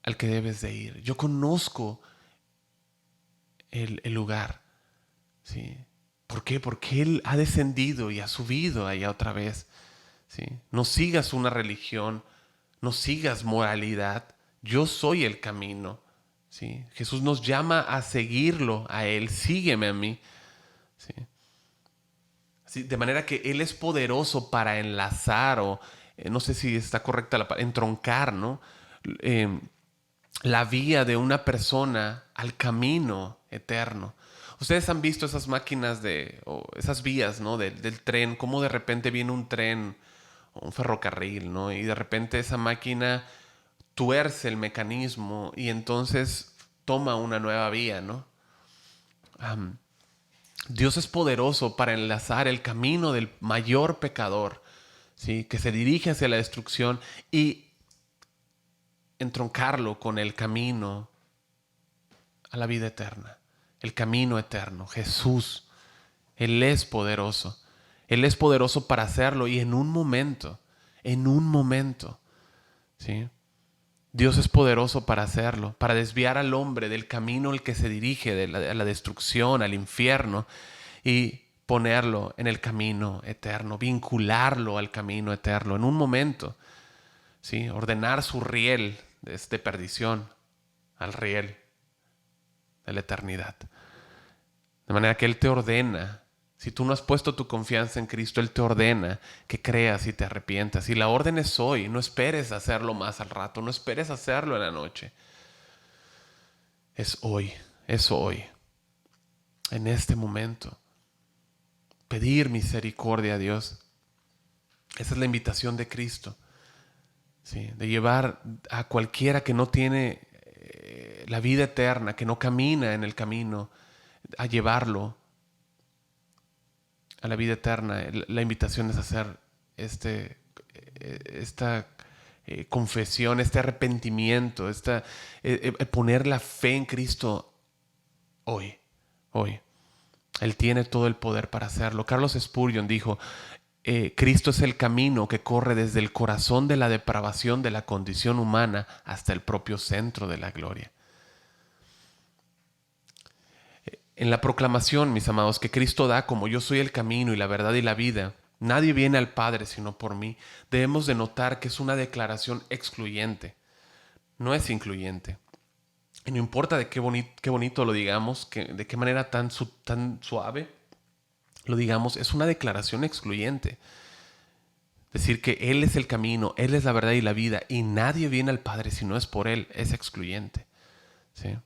al que debes de ir. Yo conozco el lugar. ¿Sí? ¿Por qué? Porque Él ha descendido y ha subido allá otra vez. ¿Sí? No sigas una religión, no sigas moralidad. Yo soy el camino. ¿Sí? Jesús nos llama a seguirlo a Él. Sígueme a mí. ¿Sí? ¿Sí? De manera que Él es poderoso para enlazar o, no sé si está correcta la palabra, entroncar, ¿no? La vía de una persona al camino eterno. Ustedes han visto esas máquinas o esas vías, ¿no? del tren, cómo de repente viene un tren o un ferrocarril, ¿no? Y de repente esa máquina tuerce el mecanismo y entonces toma una nueva vía, ¿no? Dios es poderoso para enlazar el camino del mayor pecador, ¿sí? Que se dirige hacia la destrucción y entroncarlo con el camino a la vida eterna, el camino eterno, Jesús. Él es poderoso. Él es poderoso para hacerlo y en un momento, ¿sí? Dios es poderoso para hacerlo, para desviar al hombre del camino al que se dirige, a la destrucción, al infierno, y ponerlo en el camino eterno, vincularlo al camino eterno en un momento, ¿sí? Ordenar su riel de perdición al riel de la eternidad. De manera que Él te ordena. Si tú no has puesto tu confianza en Cristo, Él te ordena que creas y te arrepientas. Y la orden es hoy. No esperes hacerlo más al rato. No esperes hacerlo en la noche. Es hoy. Es hoy. En este momento. Pedir misericordia a Dios. Esa es la invitación de Cristo. ¿Sí? De llevar a cualquiera que no tiene la vida eterna, que no camina en el camino, a llevarlo a la vida eterna. La invitación es hacer esta confesión, este arrepentimiento, poner la fe en Cristo hoy. Él tiene todo el poder para hacerlo. Carlos Spurgeon dijo, Cristo es el camino que corre desde el corazón de la depravación de la condición humana hasta el propio centro de la gloria. En la proclamación, mis amados, que Cristo da como yo soy el camino y la verdad y la vida, nadie viene al Padre sino por mí, debemos de notar que es una declaración excluyente, no es incluyente. Y no importa de qué bonito lo digamos, de qué manera tan suave lo digamos, es una declaración excluyente. Decir que Él es el camino, Él es la verdad y la vida, y nadie viene al Padre si no es por Él, es excluyente. ¿Sí?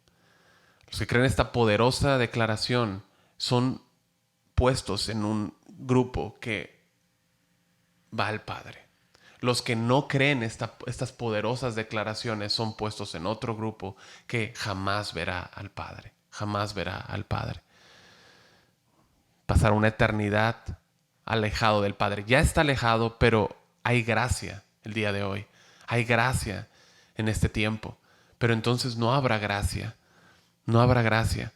Los que creen esta poderosa declaración son puestos en un grupo que va al Padre. Los que no creen estas poderosas declaraciones son puestos en otro grupo que jamás verá al Padre. Jamás verá al Padre. Pasar una eternidad alejado del Padre. Ya está alejado, pero hay gracia el día de hoy. Hay gracia en este tiempo. Pero entonces no habrá gracia. No habrá gracia.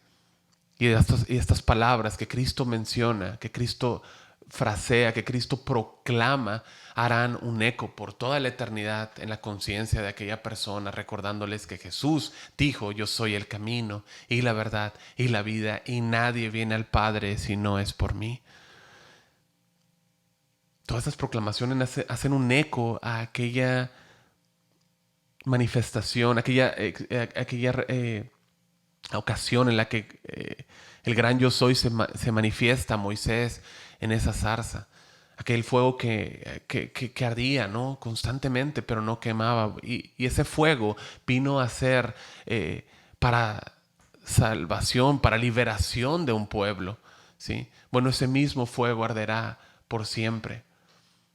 Y estas palabras que Cristo menciona, que Cristo frasea, que Cristo proclama, harán un eco por toda la eternidad en la conciencia de aquella persona, recordándoles que Jesús dijo: yo soy el camino y la verdad y la vida, y nadie viene al Padre si no es por mí. Todas estas proclamaciones hacen un eco a aquella manifestación, aquella ocasión en la que el gran yo soy se manifiesta a Moisés en esa zarza. Aquel fuego que ardía, ¿no?, constantemente, pero no quemaba. Y ese fuego vino a ser para salvación, para liberación de un pueblo, ¿sí? Bueno, ese mismo fuego arderá por siempre,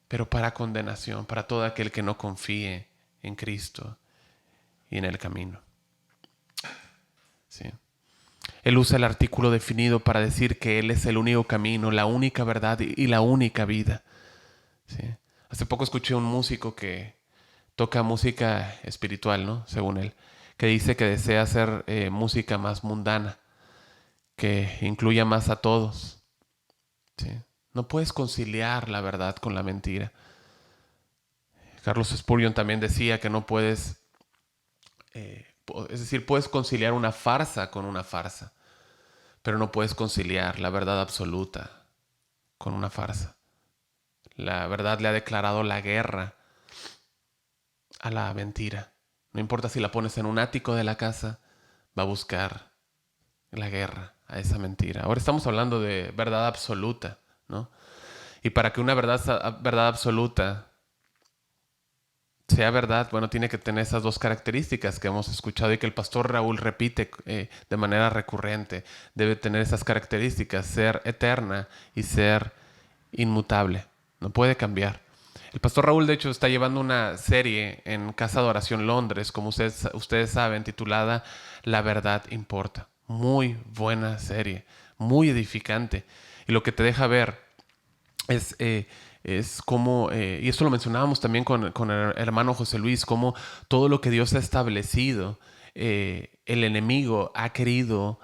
pero para condenación, para todo aquel que no confíe en Cristo y en el camino. ¿Sí? Él usa el artículo definido para decir que Él es el único camino, la única verdad y la única vida. ¿Sí? Hace poco escuché un músico que toca música espiritual, ¿no?, según él, que dice que desea hacer música más mundana, que incluya más a todos. ¿Sí? No puedes conciliar la verdad con la mentira. Carlos Spurgeon también decía que no puedes... es decir, puedes conciliar una farsa con una farsa, pero no puedes conciliar la verdad absoluta con una farsa. La verdad le ha declarado la guerra a la mentira. No importa si la pones en un ático de la casa, va a buscar la guerra a esa mentira. Ahora estamos hablando de verdad absoluta, ¿no? Y para que una verdad absoluta sea verdad, bueno, tiene que tener esas dos características que hemos escuchado y que el pastor Raúl repite de manera recurrente. Debe tener esas características: ser eterna y ser inmutable. No puede cambiar. El pastor Raúl, de hecho, está llevando una serie en Casa de Oración Londres, como ustedes saben, titulada La Verdad Importa. Muy buena serie, muy edificante. Y lo que te deja ver es cómo, y esto lo mencionábamos también con el hermano José Luis, cómo todo lo que Dios ha establecido, el enemigo ha querido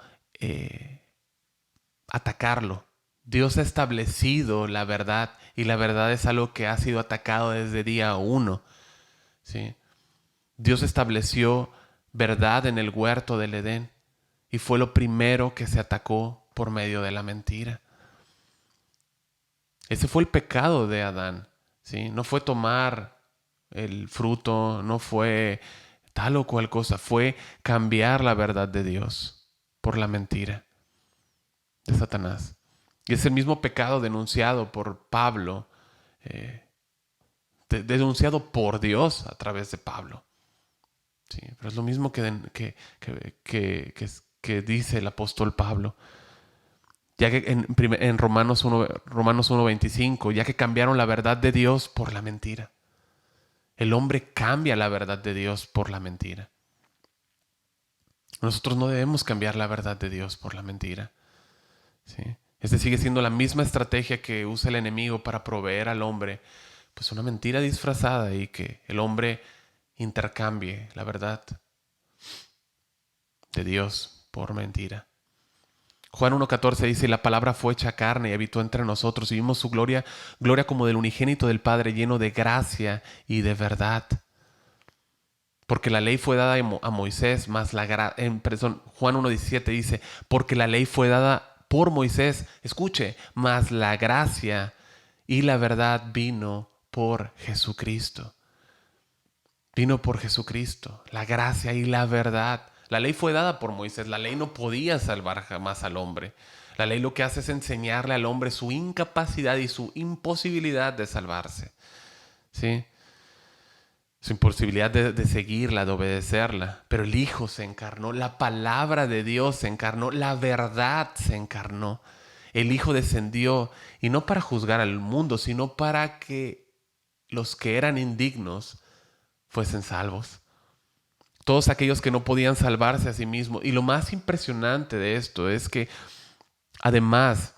atacarlo. Dios ha establecido la verdad, y la verdad es algo que ha sido atacado desde día 1. ¿Sí? Dios estableció verdad en el huerto del Edén, y fue lo primero que se atacó por medio de la mentira. Ese fue el pecado de Adán, ¿sí? No fue tomar el fruto, no fue tal o cual cosa, fue cambiar la verdad de Dios por la mentira de Satanás. Y es el mismo pecado denunciado por Pablo, denunciado por Dios a través de Pablo. Sí, pero es lo mismo que dice el apóstol Pablo. Ya que en Romanos 1:25, ya que cambiaron la verdad de Dios por la mentira. El hombre cambia la verdad de Dios por la mentira. Nosotros no debemos cambiar la verdad de Dios por la mentira. ¿Sí? Este sigue siendo la misma estrategia que usa el enemigo para proveer al hombre, pues, una mentira disfrazada, y que el hombre intercambie la verdad de Dios por mentira. Juan 1:14 dice: la palabra fue hecha carne y habitó entre nosotros, y vimos su gloria como del unigénito del Padre, lleno de gracia y de verdad. Porque la ley fue dada a Moisés, más Juan 1:17 dice, porque la ley fue dada por Moisés, escuche, más la gracia y la verdad vino por Jesucristo. Vino por Jesucristo, la gracia y la verdad. La ley fue dada por Moisés, la ley no podía salvar jamás al hombre. La ley lo que hace es enseñarle al hombre su incapacidad y su imposibilidad de salvarse. ¿Sí? Su imposibilidad de seguirla, de obedecerla. Pero el Hijo se encarnó, la palabra de Dios se encarnó, la verdad se encarnó. El Hijo descendió, y no para juzgar al mundo, sino para que los que eran indignos fuesen salvos. Todos aquellos que no podían salvarse a sí mismos. Y lo más impresionante de esto es que, además,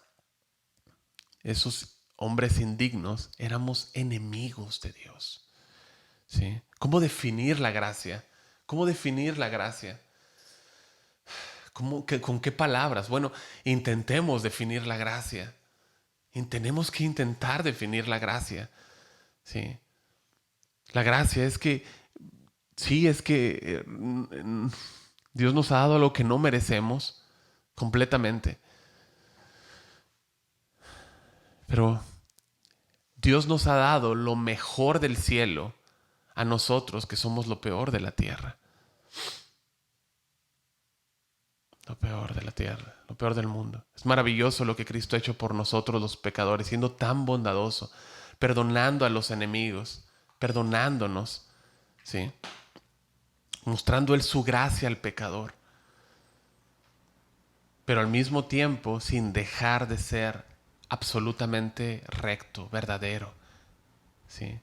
esos hombres indignos éramos enemigos de Dios. ¿Sí? ¿Cómo definir la gracia? ¿Cómo definir la gracia? ¿Con qué palabras? Bueno, intentemos definir la gracia. Tenemos que intentar definir la gracia. ¿Sí? La gracia es que, sí, es que Dios nos ha dado lo que no merecemos completamente. Pero Dios nos ha dado lo mejor del cielo a nosotros, que somos lo peor de la tierra. Lo peor de la tierra, lo peor del mundo. Es maravilloso lo que Cristo ha hecho por nosotros los pecadores, siendo tan bondadoso, perdonando a los enemigos, perdonándonos, ¿sí? Mostrando Él su gracia al pecador. Pero al mismo tiempo sin dejar de ser absolutamente recto, verdadero, ¿sí?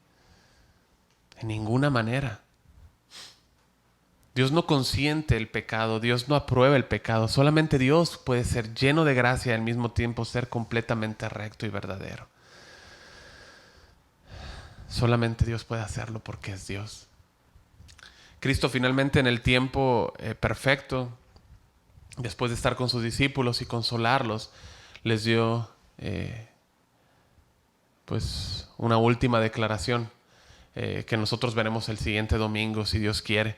En ninguna manera. Dios no consiente el pecado, Dios no aprueba el pecado. Solamente Dios puede ser lleno de gracia y al mismo tiempo ser completamente recto y verdadero. Solamente Dios puede hacerlo porque es Dios. Cristo finalmente en el tiempo perfecto, después de estar con sus discípulos y consolarlos, les dio pues una última declaración que nosotros veremos el siguiente domingo, si Dios quiere.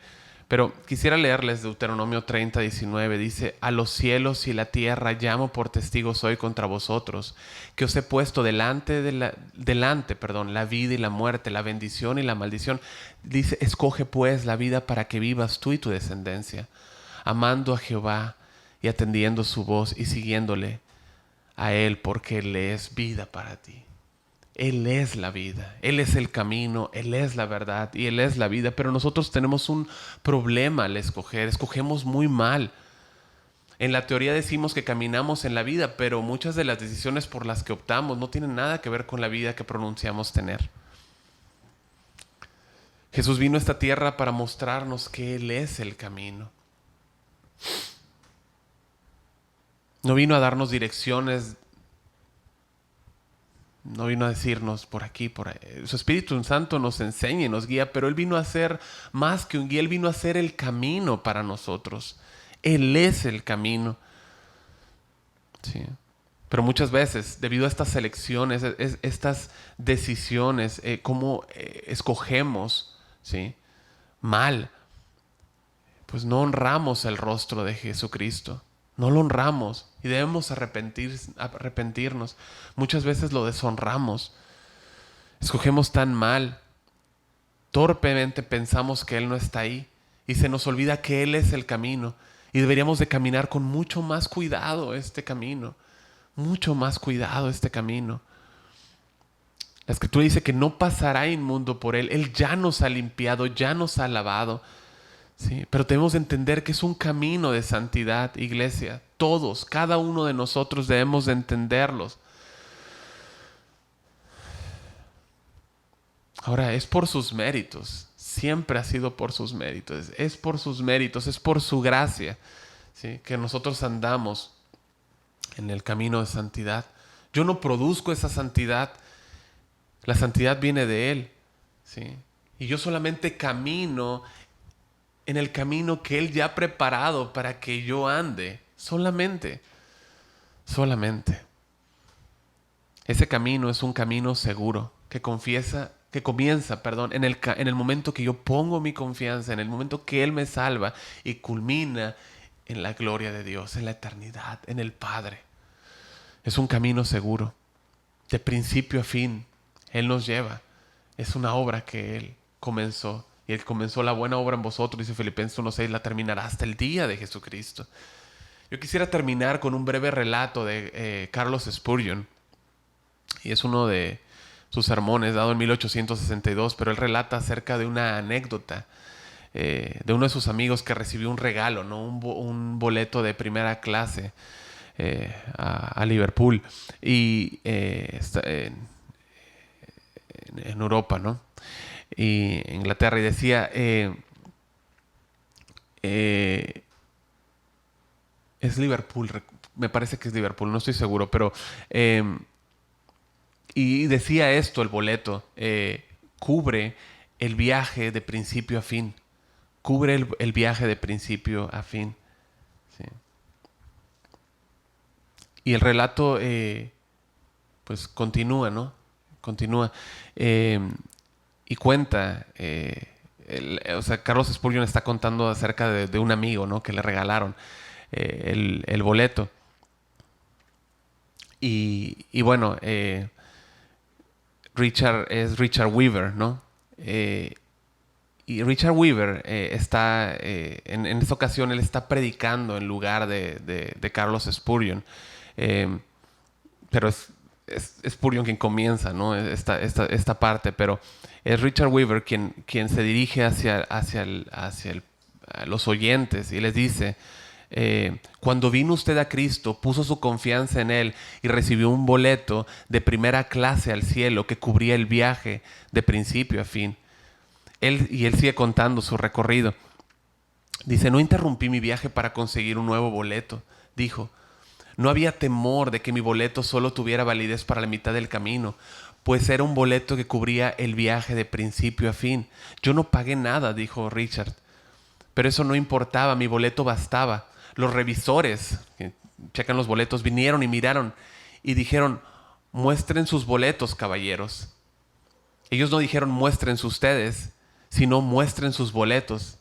Pero quisiera leerles Deuteronomio 30:19. Dice: a los cielos y la tierra llamo por testigos hoy contra vosotros, que os he puesto delante la vida y la muerte, la bendición y la maldición. Dice: escoge pues la vida para que vivas tú y tu descendencia, amando a Jehová y atendiendo su voz y siguiéndole a Él, porque Él es vida para ti. Él es la vida, Él es el camino, Él es la verdad y Él es la vida. Pero nosotros tenemos un problema al escoger, escogemos muy mal. En la teoría decimos que caminamos en la vida, pero muchas de las decisiones por las que optamos no tienen nada que ver con la vida que pronunciamos tener. Jesús vino a esta tierra para mostrarnos que Él es el camino. No vino a darnos direcciones. No vino a decirnos por aquí, por ahí. Su Espíritu Santo nos enseña y nos guía, pero Él vino a ser más que un guía. Él vino a ser el camino para nosotros. Él es el camino. Sí. Pero muchas veces, debido a estas elecciones, estas decisiones, cómo escogemos, ¿sí?, mal, pues no honramos el rostro de Jesucristo. No lo honramos y debemos arrepentirnos. Muchas veces lo deshonramos. Escogemos tan mal. Torpemente pensamos que Él no está ahí y se nos olvida que Él es el camino y deberíamos de caminar con mucho más cuidado este camino. Mucho más cuidado este camino. La Escritura dice que no pasará inmundo por Él. Él ya nos ha limpiado, ya nos ha lavado. Sí, pero debemos entender que es un camino de santidad, iglesia. Todos, cada uno de nosotros debemos de entenderlos. Ahora, es por sus méritos. Siempre ha sido por sus méritos. Es por sus méritos, es por su gracia, ¿sí?, que nosotros andamos en el camino de santidad. Yo no produzco esa santidad. La santidad viene de Él, ¿sí? Y yo solamente camino en el camino que Él ya ha preparado para que yo ande. Solamente. Ese camino es un camino seguro que confiesa que comienza, perdón, en el momento que yo pongo mi confianza, en el momento que Él me salva y culmina en la gloria de Dios, en la eternidad, en el Padre. Es un camino seguro, de principio a fin. Él nos lleva. Es una obra que Él comenzó. Y Él comenzó la buena obra en vosotros, dice Filipenses 1:6, la terminará hasta el día de Jesucristo. Yo quisiera terminar con un breve relato de Carlos Spurgeon. Y es uno de sus sermones, dado en 1862, pero él relata acerca de una anécdota de uno de sus amigos que recibió un regalo, ¿no? Un boleto de primera clase a Liverpool y en Europa, ¿no? Y Inglaterra, y decía, es Liverpool, me parece que es Liverpool, no estoy seguro, pero y decía esto el boleto, cubre el viaje de principio a fin, cubre el viaje de principio a fin. ¿Sí? Y el relato pues continúa, ¿no? Continúa. Y cuenta, o sea, Carlos Spurgeon está contando acerca de un amigo, ¿no? Que le regalaron el boleto. Y bueno, Richard Weaver, ¿no? Y Richard Weaver está, en esta ocasión, él está predicando en lugar de Carlos Spurgeon. Pero es Spurgeon quien comienza, ¿no? Esta parte, pero es Richard Weaver quien se dirige hacia los oyentes y les dice, cuando vino usted a Cristo, puso su confianza en Él y recibió un boleto de primera clase al cielo que cubría el viaje de principio a fin. Él sigue contando su recorrido. Dice, no interrumpí mi viaje para conseguir un nuevo boleto. Dijo, no había temor de que mi boleto solo tuviera validez para la mitad del camino, pues era un boleto que cubría el viaje de principio a fin. Yo no pagué nada, dijo Richard, pero eso no importaba, mi boleto bastaba. Los revisores que checan los boletos vinieron y miraron y dijeron, muestren sus boletos, caballeros. Ellos no dijeron muestren ustedes, sino muestren sus boletos.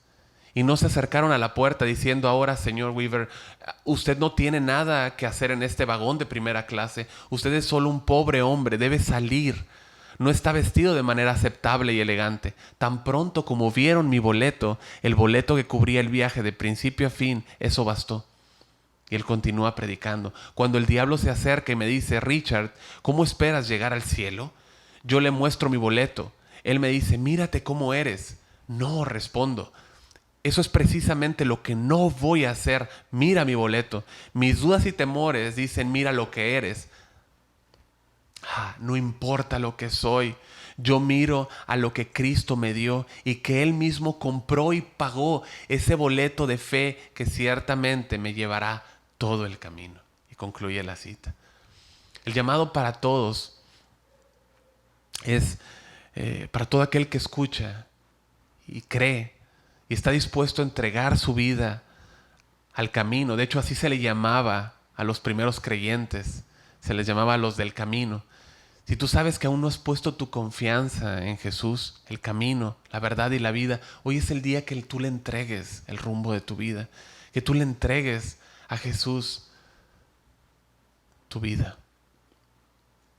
Y no se acercaron a la puerta diciendo, ahora, señor Weaver, usted no tiene nada que hacer en este vagón de primera clase. Usted es solo un pobre hombre, debe salir. No está vestido de manera aceptable y elegante. Tan pronto como vieron mi boleto, el boleto que cubría el viaje de principio a fin, eso bastó. Y él continúa predicando. Cuando el diablo se acerca y me dice, Richard, ¿cómo esperas llegar al cielo? Yo le muestro mi boleto. Él me dice, mírate cómo eres. No, respondo. Eso es precisamente lo que no voy a hacer. Mira mi boleto. Mis dudas y temores dicen, mira lo que eres. No importa lo que soy. Yo miro a lo que Cristo me dio y que Él mismo compró y pagó ese boleto de fe que ciertamente me llevará todo el camino. Y concluye la cita. El llamado para todos es para todo aquel que escucha y cree y está dispuesto a entregar su vida al camino. De hecho, así se le llamaba a los primeros creyentes. Se les llamaba a los del camino. Si tú sabes que aún no has puesto tu confianza en Jesús, el camino, la verdad y la vida, hoy es el día que tú le entregues el rumbo de tu vida. Que tú le entregues a Jesús tu vida.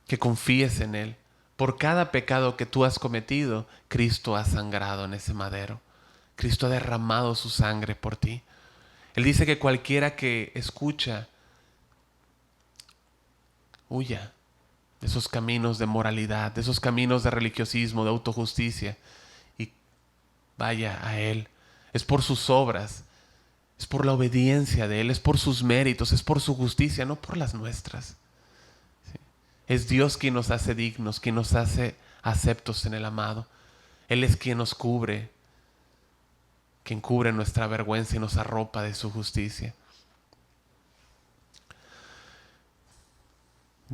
Que confíes en Él. Por cada pecado que tú has cometido, Cristo ha sangrado en ese madero. Cristo ha derramado su sangre por ti. Él dice que cualquiera que escucha, huya de esos caminos de moralidad, de esos caminos de religiosismo, de autojusticia, y vaya a Él. Es por sus obras, es por la obediencia de Él, es por sus méritos, es por su justicia, no por las nuestras. ¿Sí? Es Dios quien nos hace dignos, quien nos hace aceptos en el amado. Él es quien nos cubre, quien cubre nuestra vergüenza y nos arropa de su justicia.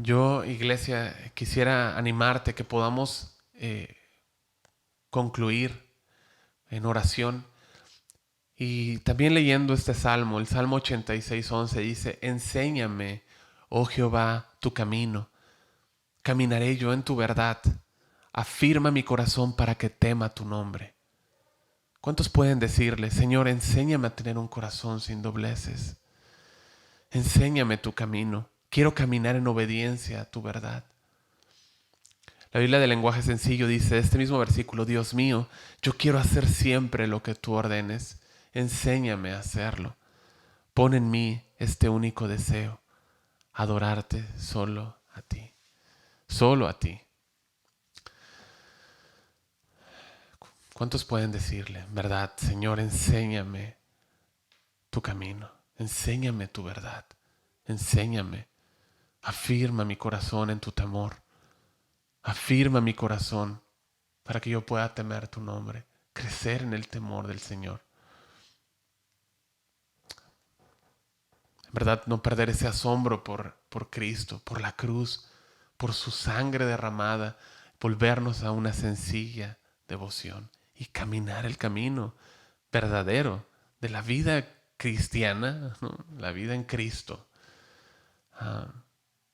Yo, iglesia, quisiera animarte que podamos concluir en oración y también leyendo este salmo, el Salmo 86:11 dice, enséñame, oh Jehová, tu camino, caminaré yo en tu verdad. Afirma mi corazón para que tema tu nombre. ¿Cuántos pueden decirle, Señor, enséñame a tener un corazón sin dobleces? Enséñame tu camino. Quiero caminar en obediencia a tu verdad. La Biblia del lenguaje sencillo dice, este mismo versículo, Dios mío, yo quiero hacer siempre lo que tú ordenes. Enséñame a hacerlo. Pon en mí este único deseo, adorarte solo a ti. Solo a ti. ¿Cuántos pueden decirle, verdad, Señor, enséñame tu camino, enséñame tu verdad, enséñame, afirma mi corazón en tu temor, afirma mi corazón para que yo pueda temer tu nombre, crecer en el temor del Señor. En verdad, no perder ese asombro por Cristo, por la cruz, por su sangre derramada, volvernos a una sencilla devoción y caminar el camino verdadero de la vida cristiana, ¿no? La vida en Cristo,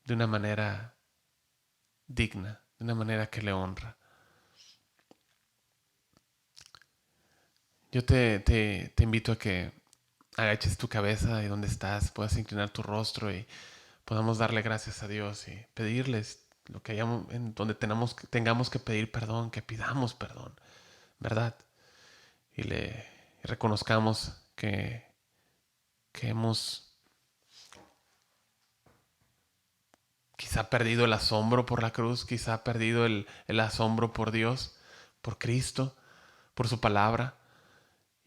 de una manera digna, de una manera que le honra. Yo te invito a que agaches tu cabeza y donde estás, puedas inclinar tu rostro y podamos darle gracias a Dios y pedirles lo que hayamos, en donde tengamos que pedir perdón, que pidamos perdón, ¿verdad? Y reconozcamos que hemos quizá perdido el asombro por la cruz, quizá perdido el asombro por Dios, por Cristo, por su palabra,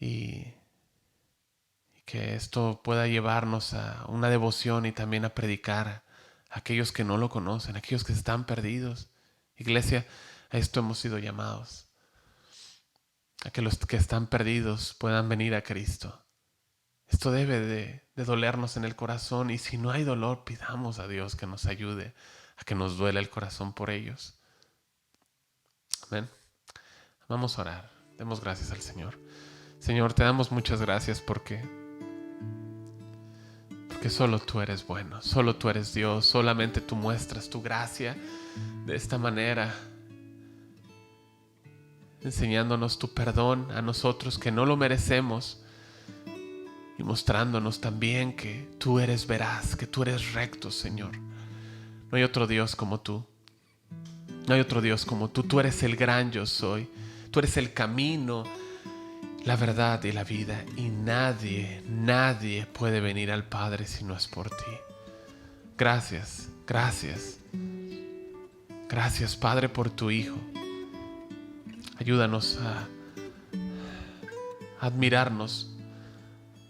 y que esto pueda llevarnos a una devoción y también a predicar a aquellos que no lo conocen, a aquellos que están perdidos. Iglesia, a esto hemos sido llamados, a que los que están perdidos puedan venir a Cristo. Esto debe de dolernos en el corazón, y si no hay dolor, pidamos a Dios que nos ayude a que nos duele el corazón por ellos. Amén. Vamos a orar. Demos gracias al Señor. Señor, te damos muchas gracias porque solo tú eres bueno, solo tú eres Dios, solamente tú muestras tu gracia de esta manera, enseñándonos tu perdón a nosotros que no lo merecemos y mostrándonos también que tú eres veraz, que tú eres recto, Señor. No hay otro Dios como tú. No hay otro Dios como tú. Tú eres el gran yo soy. Tú eres el camino, la verdad y la vida. Y nadie puede venir al Padre si no es por ti. Gracias, gracias. Gracias, Padre, por tu Hijo. Ayúdanos a admirarnos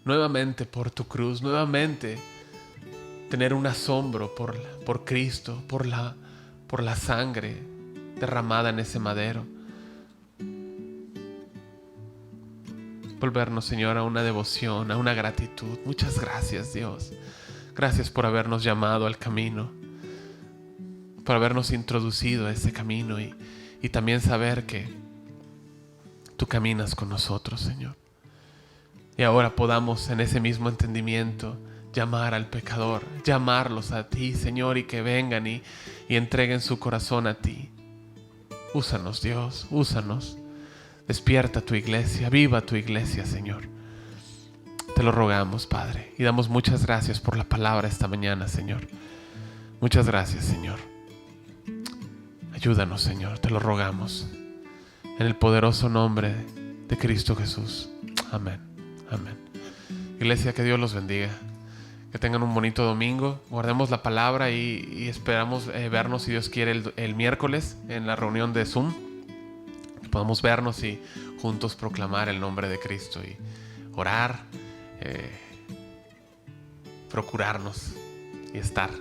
nuevamente por tu cruz, nuevamente tener un asombro por Cristo, por la sangre derramada en ese madero. Volvernos, Señor, a una devoción, a una gratitud. Muchas gracias, Dios. Gracias por habernos llamado al camino, por habernos introducido a ese camino y también saber que tú caminas con nosotros, Señor. Y ahora podamos en ese mismo entendimiento llamar al pecador, llamarlos a ti, Señor, y que vengan y entreguen su corazón a ti. Úsanos, Dios, úsanos. Despierta tu iglesia, viva tu iglesia, Señor. Te lo rogamos, Padre, y damos muchas gracias por la palabra esta mañana, Señor. Muchas gracias, Señor. Ayúdanos, Señor, te lo rogamos. En el poderoso nombre de Cristo Jesús. Amén. Amén. Iglesia, que Dios los bendiga. Que tengan un bonito domingo. Guardemos la palabra y esperamos vernos, si Dios quiere, el miércoles en la reunión de Zoom. Que podamos vernos y juntos proclamar el nombre de Cristo y orar, procurarnos y estar.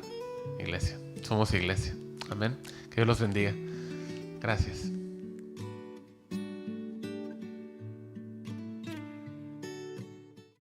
Iglesia, somos iglesia. Amén. Que Dios los bendiga. Gracias.